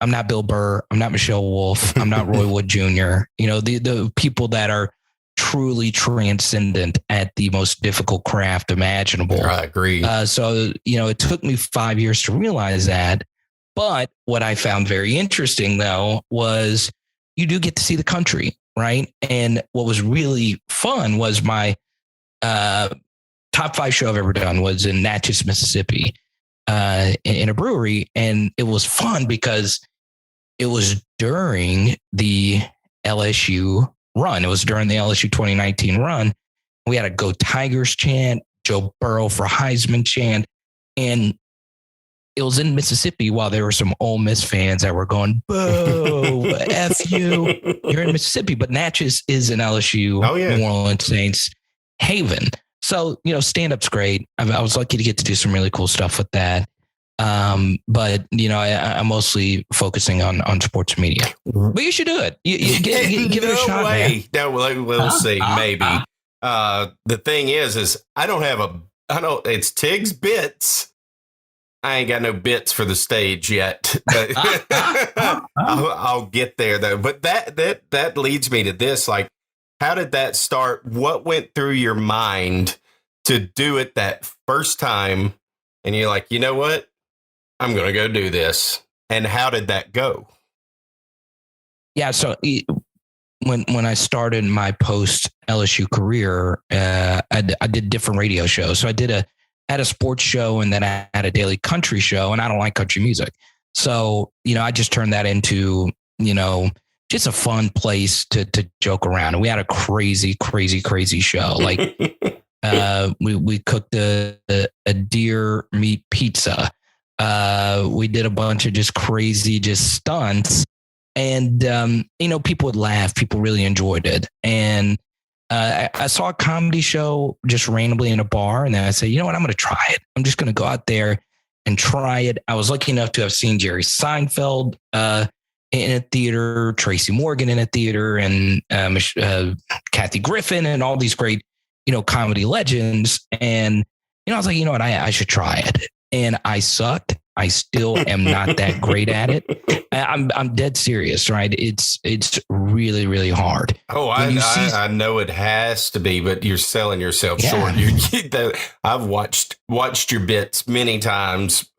I'm not Bill Burr. I'm not Michelle Wolf. I'm not Roy Wood Jr. The people that are truly transcendent at the most difficult craft imaginable. I agree. So, it took me 5 years to realize that. But what I found very interesting, though, was you do get to see the country, right? And what was really fun was my top 5 show I've ever done was in Natchez, Mississippi, in a brewery. And it was fun because it was during the LSU run. It was during the LSU 2019 run. We had a Go Tigers chant, Joe Burrow for Heisman chant. And it was in Mississippi while there were some Ole Miss fans that were going, "Boo, F you. You're in Mississippi." But Natchez is an LSU, New Orleans Saints haven. So, stand-up's great. I was lucky to get to do some really cool stuff with that. But I'm mostly focusing on sports media. But you should do it. You give it a shot. Man. No, we'll see. Maybe. The thing is I don't. It's Tig's bits. I ain't got no bits for the stage yet, but I'll get there though. But that leads me to this. Like, how did that start? What went through your mind to do it that first time? And you're like, you know what? I'm going to go do this. And how did that go? Yeah. So when I started my post LSU career, I did different radio shows. So I had a sports show, and then I had a daily country show, and I don't like country music. So, I just turned that into, just a fun place to joke around. And we had a crazy, crazy, crazy show. Like, we cooked a deer meat pizza. We did a bunch of just crazy, stunts. And, people would laugh. People really enjoyed it. And I saw a comedy show just randomly in a bar. And then I said, you know what? I'm going to try it. I'm just going to go out there and try it. I was lucky enough to have seen Jerry Seinfeld in a theater, Tracy Morgan in a theater, and Kathy Griffin and all these great, comedy legends. And, I was like, you know what? I should try it. And I sucked. I still am not that great at it. I'm dead serious, right? It's really, really hard. Oh, I know it has to be, but you're selling yourself short. I've watched your bits many times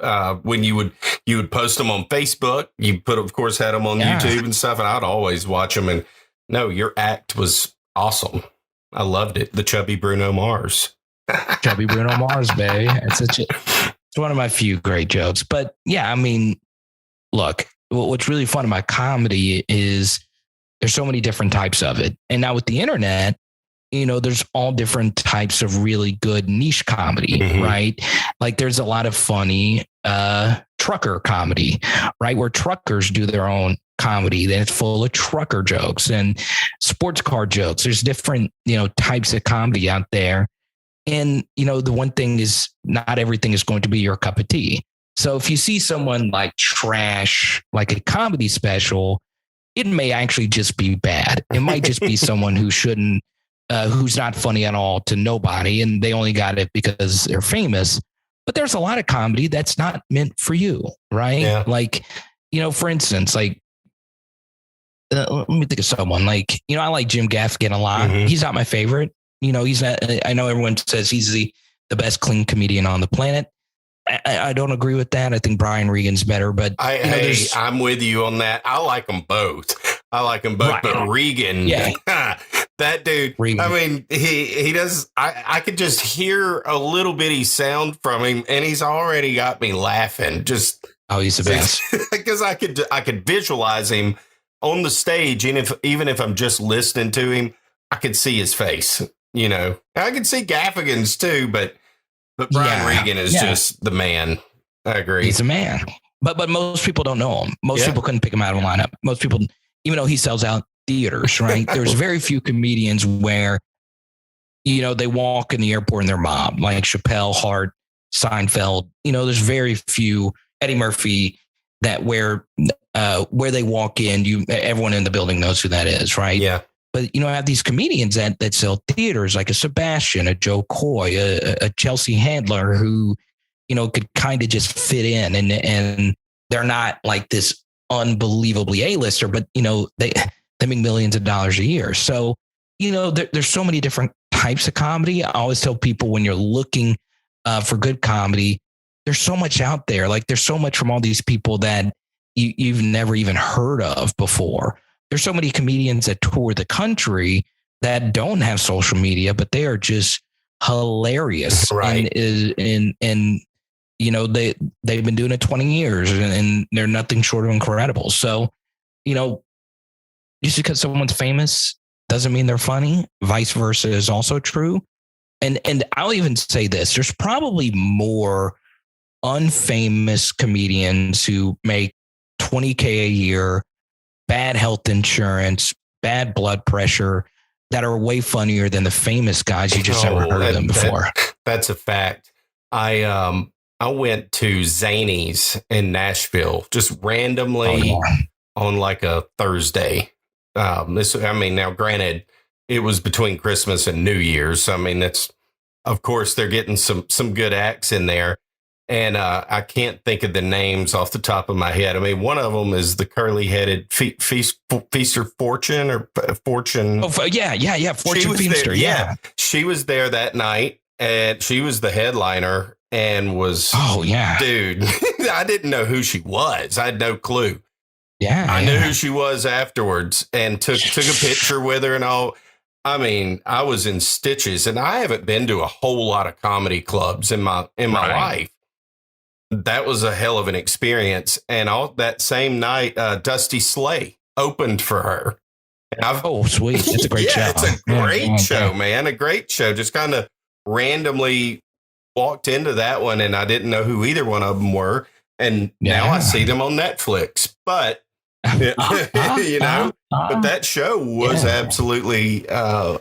when you would post them on Facebook. You of course, had them on YouTube and stuff, and I'd always watch them. And no, your act was awesome. I loved it. The chubby Bruno Mars. Chubby Bruno Mars, baby. It's one of my few great jokes. But yeah, I mean, look, what's really fun about comedy is there's so many different types of it. And now with the internet, there's all different types of really good niche comedy, right? Like there's a lot of funny trucker comedy, right? Where truckers do their own comedy. Then it's full of trucker jokes and sports car jokes. There's different, types of comedy out there. And, the one thing is not everything is going to be your cup of tea. So if you see someone like trash, like a comedy special, it may actually just be bad. It might just be someone who shouldn't, who's not funny at all to nobody. And they only got it because they're famous. But there's a lot of comedy that's not meant for you, right? Yeah. Like, for instance, like, let me think of someone like, I like Jim Gaffigan a lot. He's not my favorite. He's not, I know everyone says he's the best clean comedian on the planet. I don't agree with that. I think Brian Regan's better, but I'm with you on that. I like them both. Right. But Regan, that dude, Regan. I mean, he does, I could just hear a little bitty sound from him and he's already got me laughing. He's the best. Because I could visualize him on the stage. And even if I'm just listening to him, I could see his face. I can see Gaffigan's too, but Brian Regan is just the man. I agree. He's a man, but most people don't know him. Most people couldn't pick him out of a lineup. Most people, even though he sells out theaters, right? There's very few comedians where, they walk in the airport and they're mobbed, like Chappelle, Hart, Seinfeld. There's very few. Eddie Murphy, that where they walk in, everyone in the building knows who that is, right? Yeah. But, I have these comedians that sell theaters like a Sebastian, a Joe Coy, a Chelsea Handler who, could kind of just fit in and they're not like this unbelievably A-lister, but, they make millions of dollars a year. So, there's so many different types of comedy. I always tell people when you're looking for good comedy, there's so much out there. Like there's so much from all these people that you've never even heard of before. There's so many comedians that tour the country that don't have social media, but they are just hilarious. Right. And they've been doing it 20 years and they're nothing short of incredible. So, just because someone's famous doesn't mean they're funny. Vice versa is also true. And I'll even say this, there's probably more unfamous comedians who make $20K a year, bad health insurance, bad blood pressure, that are way funnier than the famous guys you just never heard of them before. That's a fact. I went to Zany's in Nashville just randomly on like a Thursday. Now granted, it was between Christmas and New Year's. So, that's, of course, they're getting some good acts in there. And I can't think of the names off the top of my head. One of them is the curly-headed Feaster Fortune or Fortune. Oh, yeah. Fortune Feaster. Yeah. She was there that night, and she was the headliner and was. Oh, yeah. Dude, I didn't know who she was. I had no clue. Yeah. I knew who she was afterwards and took a picture with her and all. I was in stitches, and I haven't been to a whole lot of comedy clubs in my life. That was a hell of an experience. And all that same night, Dusty Slay opened for her. And sweet. It's a great show. It's a great show, man. A great show. Just kind of randomly walked into that one, and I didn't know who either one of them were. And now I see them on Netflix. But But that show was absolutely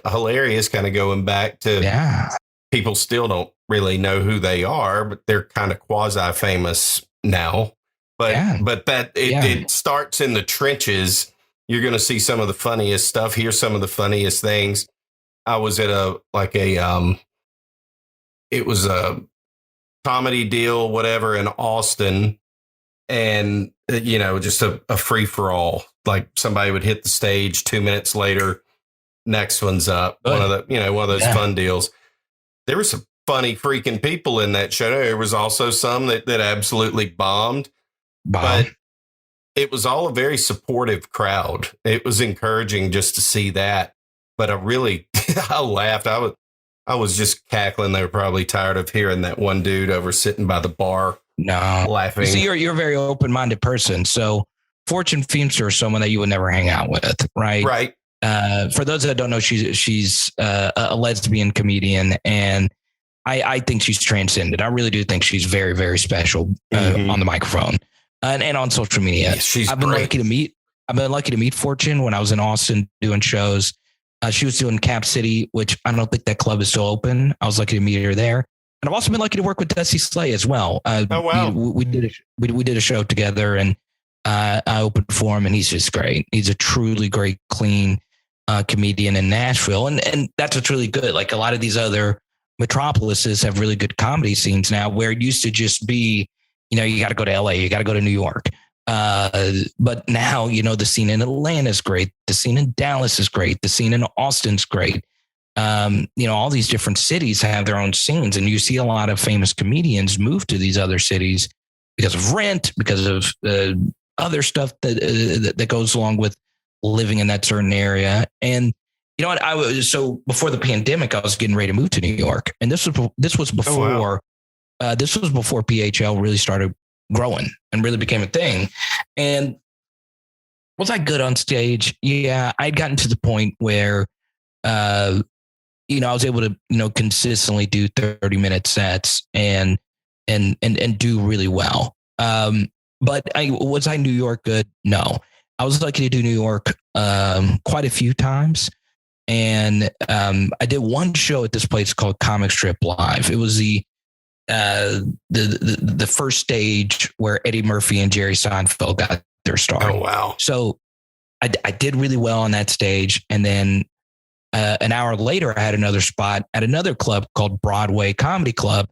hilarious, kind of going back to people still don't really know who they are, but they're kind of quasi famous now. But it starts in the trenches. You're going to see some of the funniest stuff. Here's some of the funniest things. I was at it was a comedy deal, whatever, in Austin. And, just a free for all. Like somebody would hit the stage 2 minutes later. Next one's up. One of those fun deals. There were some funny freaking people in that show. There was also some that absolutely bombed. But it was all a very supportive crowd. It was encouraging just to see that. But I laughed. I was just cackling. They were probably tired of hearing that one dude over sitting by the bar. No, laughing. See, you're a very open-minded person. So Fortune Feimster is someone that you would never hang out with, right? Right. For those that don't know, she's a lesbian comedian, and I think she's transcended. I really do think she's very, very special on the microphone and on social media. Yeah, I've been lucky to meet Fortune when I was in Austin doing shows. She was doing Cap City, which I don't think that club is still open. I was lucky to meet her there. And I've also been lucky to work with Dusty Slay as well. Oh, wow. We did a show together, and I opened for him, and he's just great. He's a truly great, clean comedian in Nashville. And that's what's really good. Like a lot of these other metropolises have really good comedy scenes now, where it used to just be, you got to go to LA, you got to go to New York. But now, the scene in Atlanta is great. The scene in Dallas is great. The scene in Austin's great. All these different cities have their own scenes, and you see a lot of famous comedians move to these other cities because of rent, because of other stuff that goes along with living in that certain area. And you know what? So before the pandemic, I was getting ready to move to New York, and this was before PHL really started growing and really became a thing. And was I good on stage? Yeah, I'd gotten to the point where I was able to, consistently do 30-minute sets and do really well. But was I New York good? No. I was lucky to do New York quite a few times. And I did one show at this place called Comic Strip Live. It was the first stage where Eddie Murphy and Jerry Seinfeld got their start. Oh, wow. So I did really well on that stage. And then an hour later, I had another spot at another club called Broadway Comedy Club.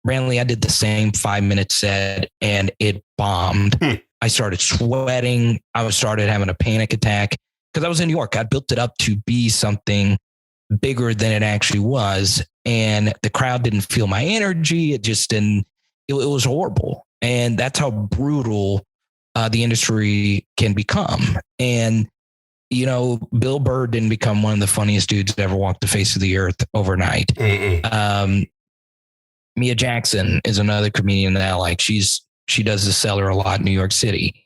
Randomly, I did the same 5-minute set and it bombed. I started sweating. I started having a panic attack because I was in New York. I built it up to be something bigger than it actually was. And the crowd didn't feel my energy. It just didn't, it was horrible. And that's how brutal the industry can become. And Bill Burr didn't become one of the funniest dudes that ever walked the face of the earth overnight. Mia Jackson is another comedian that I like. She does The Cellar a lot in New York City.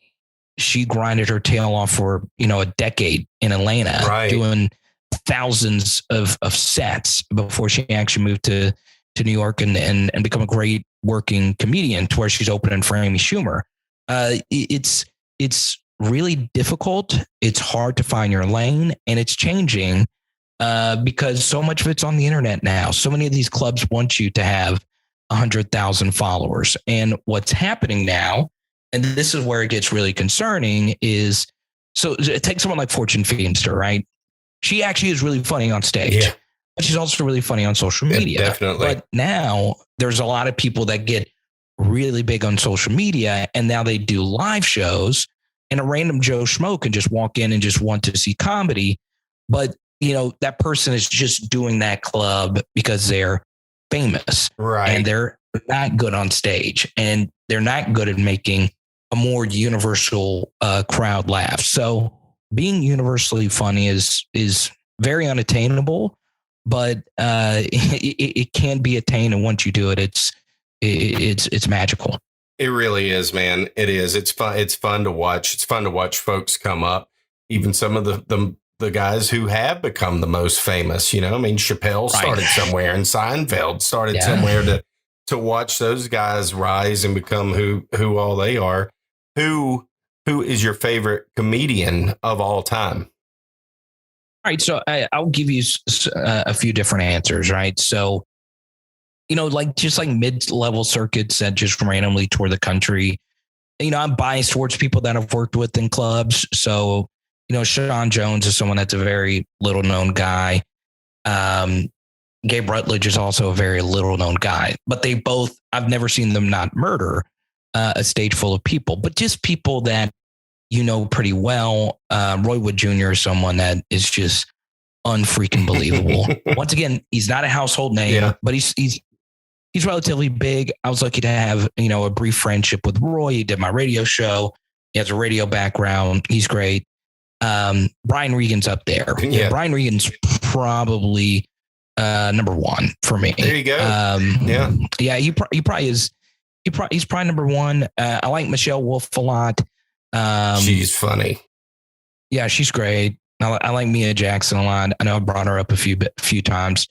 She grinded her tail off for, a decade in Atlanta, doing thousands of sets before she actually moved to New York and become a great working comedian to where she's opening for Amy Schumer. It's really difficult. It's hard to find your lane, and it's changing because so much of it's on the internet now. So many of these clubs want you to have 100,000 followers. And what's happening now, and this is where it gets really concerning, is so take someone like Fortune Feimster, right? She actually is really funny on stage, but she's also really funny on social media. Definitely. But now there's a lot of people that get really big on social media, and now they do live shows. And a random Joe Schmo can just walk in and just want to see comedy. But, that person is just doing that club because they're famous. Right. And they're not good on stage. And they're not good at making a more universal crowd laugh. So being universally funny is very unattainable, but it can be attained. And once you do it, it's magical. It really is, man. It is. It's fun. It's fun to watch. It's fun to watch folks come up. Even some of the guys who have become the most famous. Chappelle started somewhere, and Seinfeld started somewhere. To watch those guys rise and become who all they are. Who who is your favorite comedian of all time? All right. So I'll give you a few different answers, right? So, like just like mid-level circuits that just randomly tour the country. I'm biased towards people that I've worked with in clubs. So, Sean Jones is someone that's a very little known guy. Gabe Rutledge is also a very little known guy, but I've never seen them not murder a stage full of people, but just people that pretty well. Roy Wood Jr. is someone that is just unfreaking believable. Once again, he's not a household name, but he's relatively big. I was lucky to have, a brief friendship with Roy. He did my radio show. He has a radio background. He's great. Brian Regan's up there. Yeah. Brian Regan's probably number one for me. There you go. Yeah, he probably is. He's probably number one. I like Michelle Wolf a lot. She's funny. Yeah, she's great. I like Mia Jackson a lot. I know I brought her up a few times.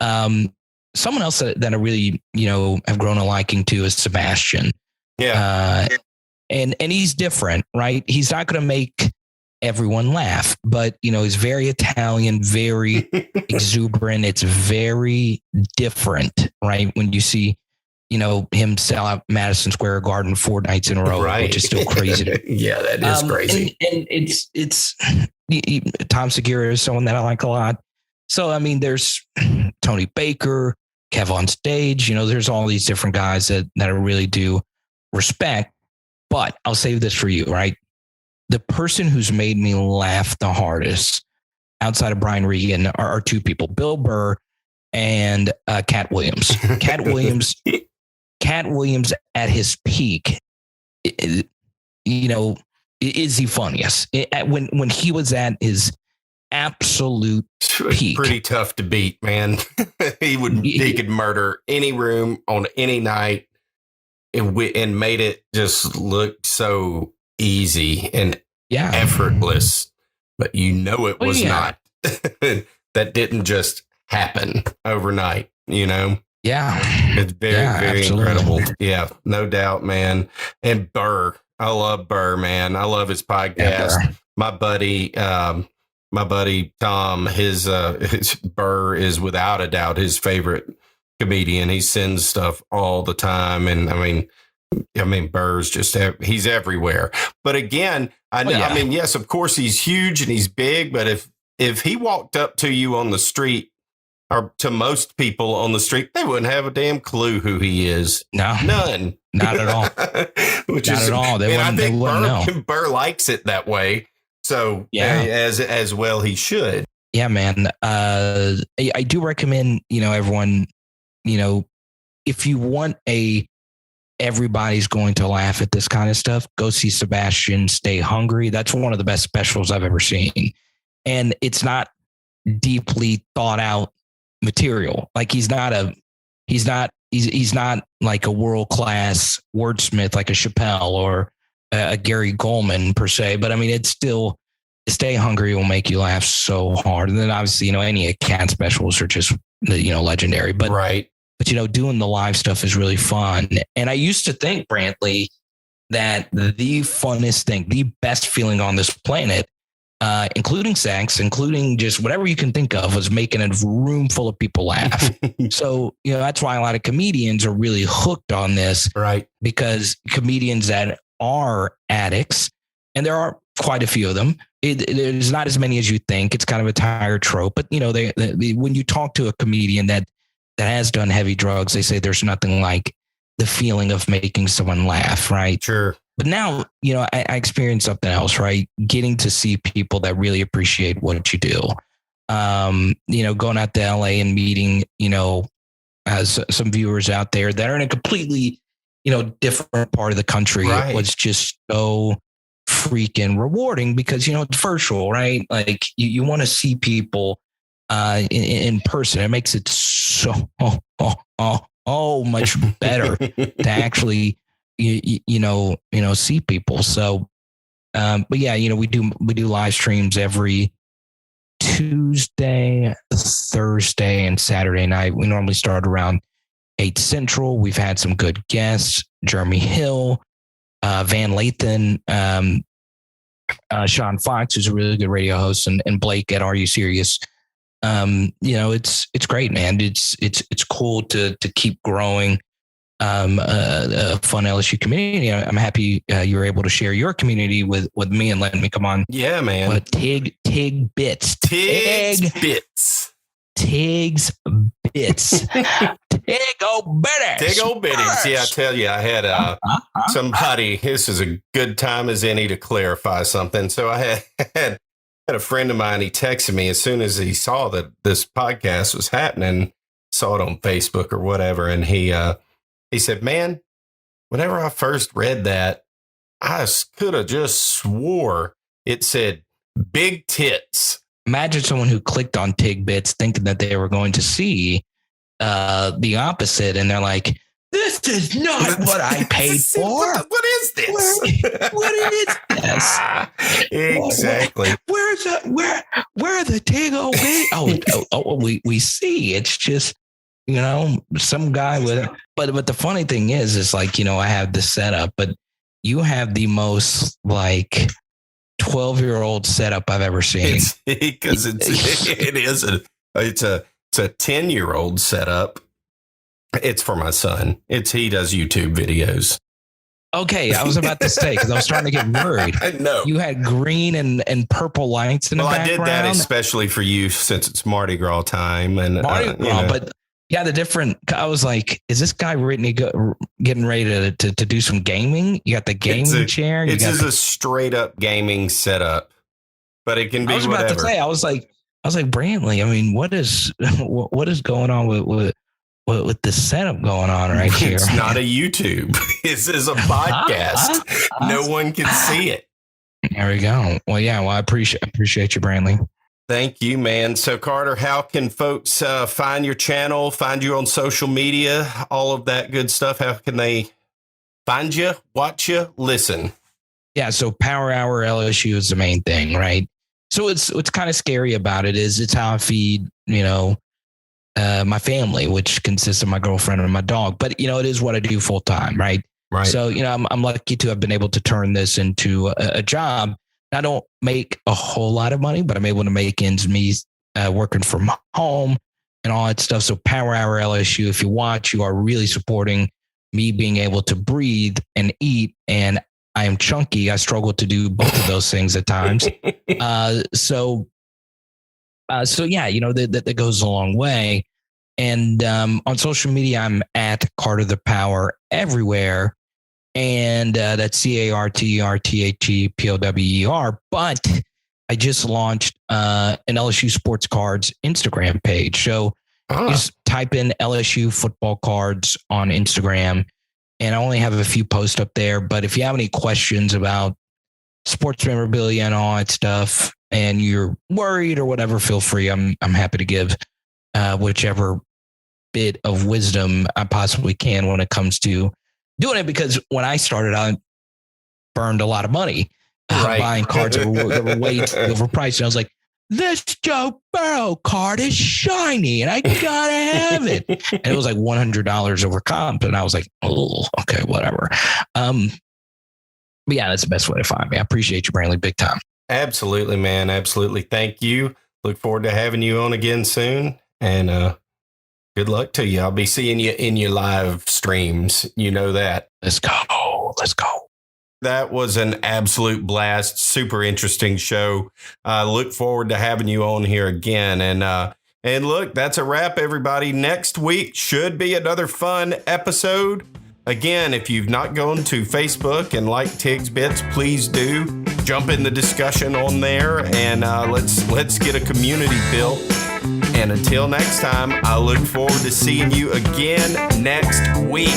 Someone else that I really, have grown a liking to is Sebastian. Yeah. And he's different, right? He's not going to make everyone laugh, but, he's very Italian, very exuberant. It's very different, right? When you see, him sell out Madison Square Garden 4 nights in a row, which is still crazy. Yeah, that is crazy. And it's Tom Segura is someone that I like a lot. So, I mean, there's Tony Baker, Kev on Stage, there's all these different guys that I really do respect, but I'll save this for you, right? The person who's made me laugh the hardest outside of Brian Regan are two people, Bill Burr and Cat Williams. Cat Williams at his peak, is the funniest. When he was at his absolute peak. Pretty tough to beat, man. He could murder any room on any night and made it just look so easy and effortless. But it was not. That didn't just happen overnight, Yeah. It's very incredible. Yeah, no doubt, man. And Burr. I love Burr, man. I love his podcast. Yeah, my buddy Tom, his Burr is without a doubt his favorite comedian. He sends stuff all the time. And I mean, Burr's just, he's everywhere. But again, I mean, yes, of course he's huge and he's big, but if he walked up to you on the street, or to most people on the street, they wouldn't have a damn clue who he is. No, none, not at all. Not at all. They wouldn't know. Burr likes it that way. So as well he should. Yeah, man. I do recommend, everyone, if you want everybody's going to laugh at this kind of stuff, go see Sebastian Stay Hungry. That's one of the best specials I've ever seen. And it's not deeply thought out material. Like he's not like a world-class wordsmith like a Chappelle or a Gary Goldman per se, but I mean, it's still Stay Hungry will make you laugh so hard. And then obviously, any Cat specials are just, legendary, but right. But, doing the live stuff is really fun. And I used to think, Brantley, that the funnest thing, the best feeling on this planet, including sex, including just whatever you can think of, was making a room full of people laugh. So, that's why a lot of comedians are really hooked on this. Right. Because comedians that are addicts, and there are quite a few of them, there's not as many as you think. It's kind of a tired trope. But, when you talk to a comedian that has done heavy drugs, they say there's nothing like the feeling of making someone laugh. Right. Sure. But now, I experienced something else, right? Getting to see people that really appreciate what you do. Going out to LA and meeting, some viewers out there that are in a completely, different part of the country. Right. It was just so freaking rewarding because, it's virtual, right? Like you want to see people in person. It makes it so much better to actually see people. So, but yeah, we do live streams every Tuesday, Thursday, and Saturday night. We normally start around 8 Central. We've had some good guests, Jeremy Hill, Van Lathan, Sean Fox, who's a really good radio host, and Blake at Are You Serious? It's great, man. It's cool to keep growing a fun LSU community. I'm happy you were able to share your community with me and letting me come on. Yeah, man. But Tig Bits. Tig's Bits. Tig Bitties. Yeah, I tell you, I had somebody, this is a good time as any to clarify something. So I had a friend of mine, he texted me as soon as he saw that this podcast was happening, saw it on Facebook or whatever. And he said, man, whenever I first read that, I could have just swore it said big tits. Imagine someone who clicked on Tig Bits thinking that they were going to see the opposite. And they're like, this is not what I paid for. What is this? What is this? Exactly. Where are the Tig we see. It's just, some guy with, but the funny thing is like, I have this setup, but you have the most like 12-year-old setup I've ever seen. Because it's a 10-year-old setup. It's for my son. He does YouTube videos. Okay, I was about to say, because I was trying to get worried. I know. You had green and purple lights in the background. I did that especially for you since it's Mardi Gras time. And Mardi Gras, but yeah, I was like, is this guy getting ready to do some gaming? You got the gaming chair. It's a straight up gaming setup, but it can be whatever. I was about to say, I was like, Brantley, I mean, what is going on with this setup going on right here? It's not a YouTube. This is a podcast. No one can see it. There we go. Well, yeah. Well, I appreciate you, Brantley. Thank you, man. So, Carter, how can folks find your channel, find you on social media, all of that good stuff? How can they find you, watch you, listen? Yeah. So, Power Hour LSU is the main thing, right? So, what's kind of scary about it is it's how I feed, my family, which consists of my girlfriend and my dog. But, it is what I do full time. Right. Right. So, I'm lucky to have been able to turn this into a job. I don't make a whole lot of money, but I'm able to make ends meet working from home and all that stuff. So Power Hour LSU, if you watch, you are really supporting me being able to breathe and eat. And I am chunky. I struggle to do both of those things at times. So yeah, that goes a long way. And on social media, I'm at Carter the Power everywhere. And that's CarterThePower. But I just launched an LSU Sports Cards Instagram page. So just type in LSU Football Cards on Instagram. And I only have a few posts up there. But if you have any questions about sports memorabilia and all that stuff, and you're worried or whatever, feel free. I'm happy to give whichever bit of wisdom I possibly can when it comes to doing it, because when I started, I burned a lot of money buying cards that were way overpriced. And I was like, this Joe Burrow card is shiny and I gotta have it. And it was like $100 over comp. And I was like, oh, okay, whatever. But yeah, that's the best way to find me. I appreciate you, Brantley, big time. Absolutely, man. Absolutely. Thank you. Look forward to having you on again soon. And good luck to you. I'll be seeing you in your live streams. You know that. Let's go. That was an absolute blast. Super interesting show. Look forward to having you on here again. And look, that's a wrap, everybody. Next week should be another fun episode. Again, if you've not gone to Facebook and like Tig's Bits, please do jump in the discussion on there, and let's get a community built. And until next time, I look forward to seeing you again next week.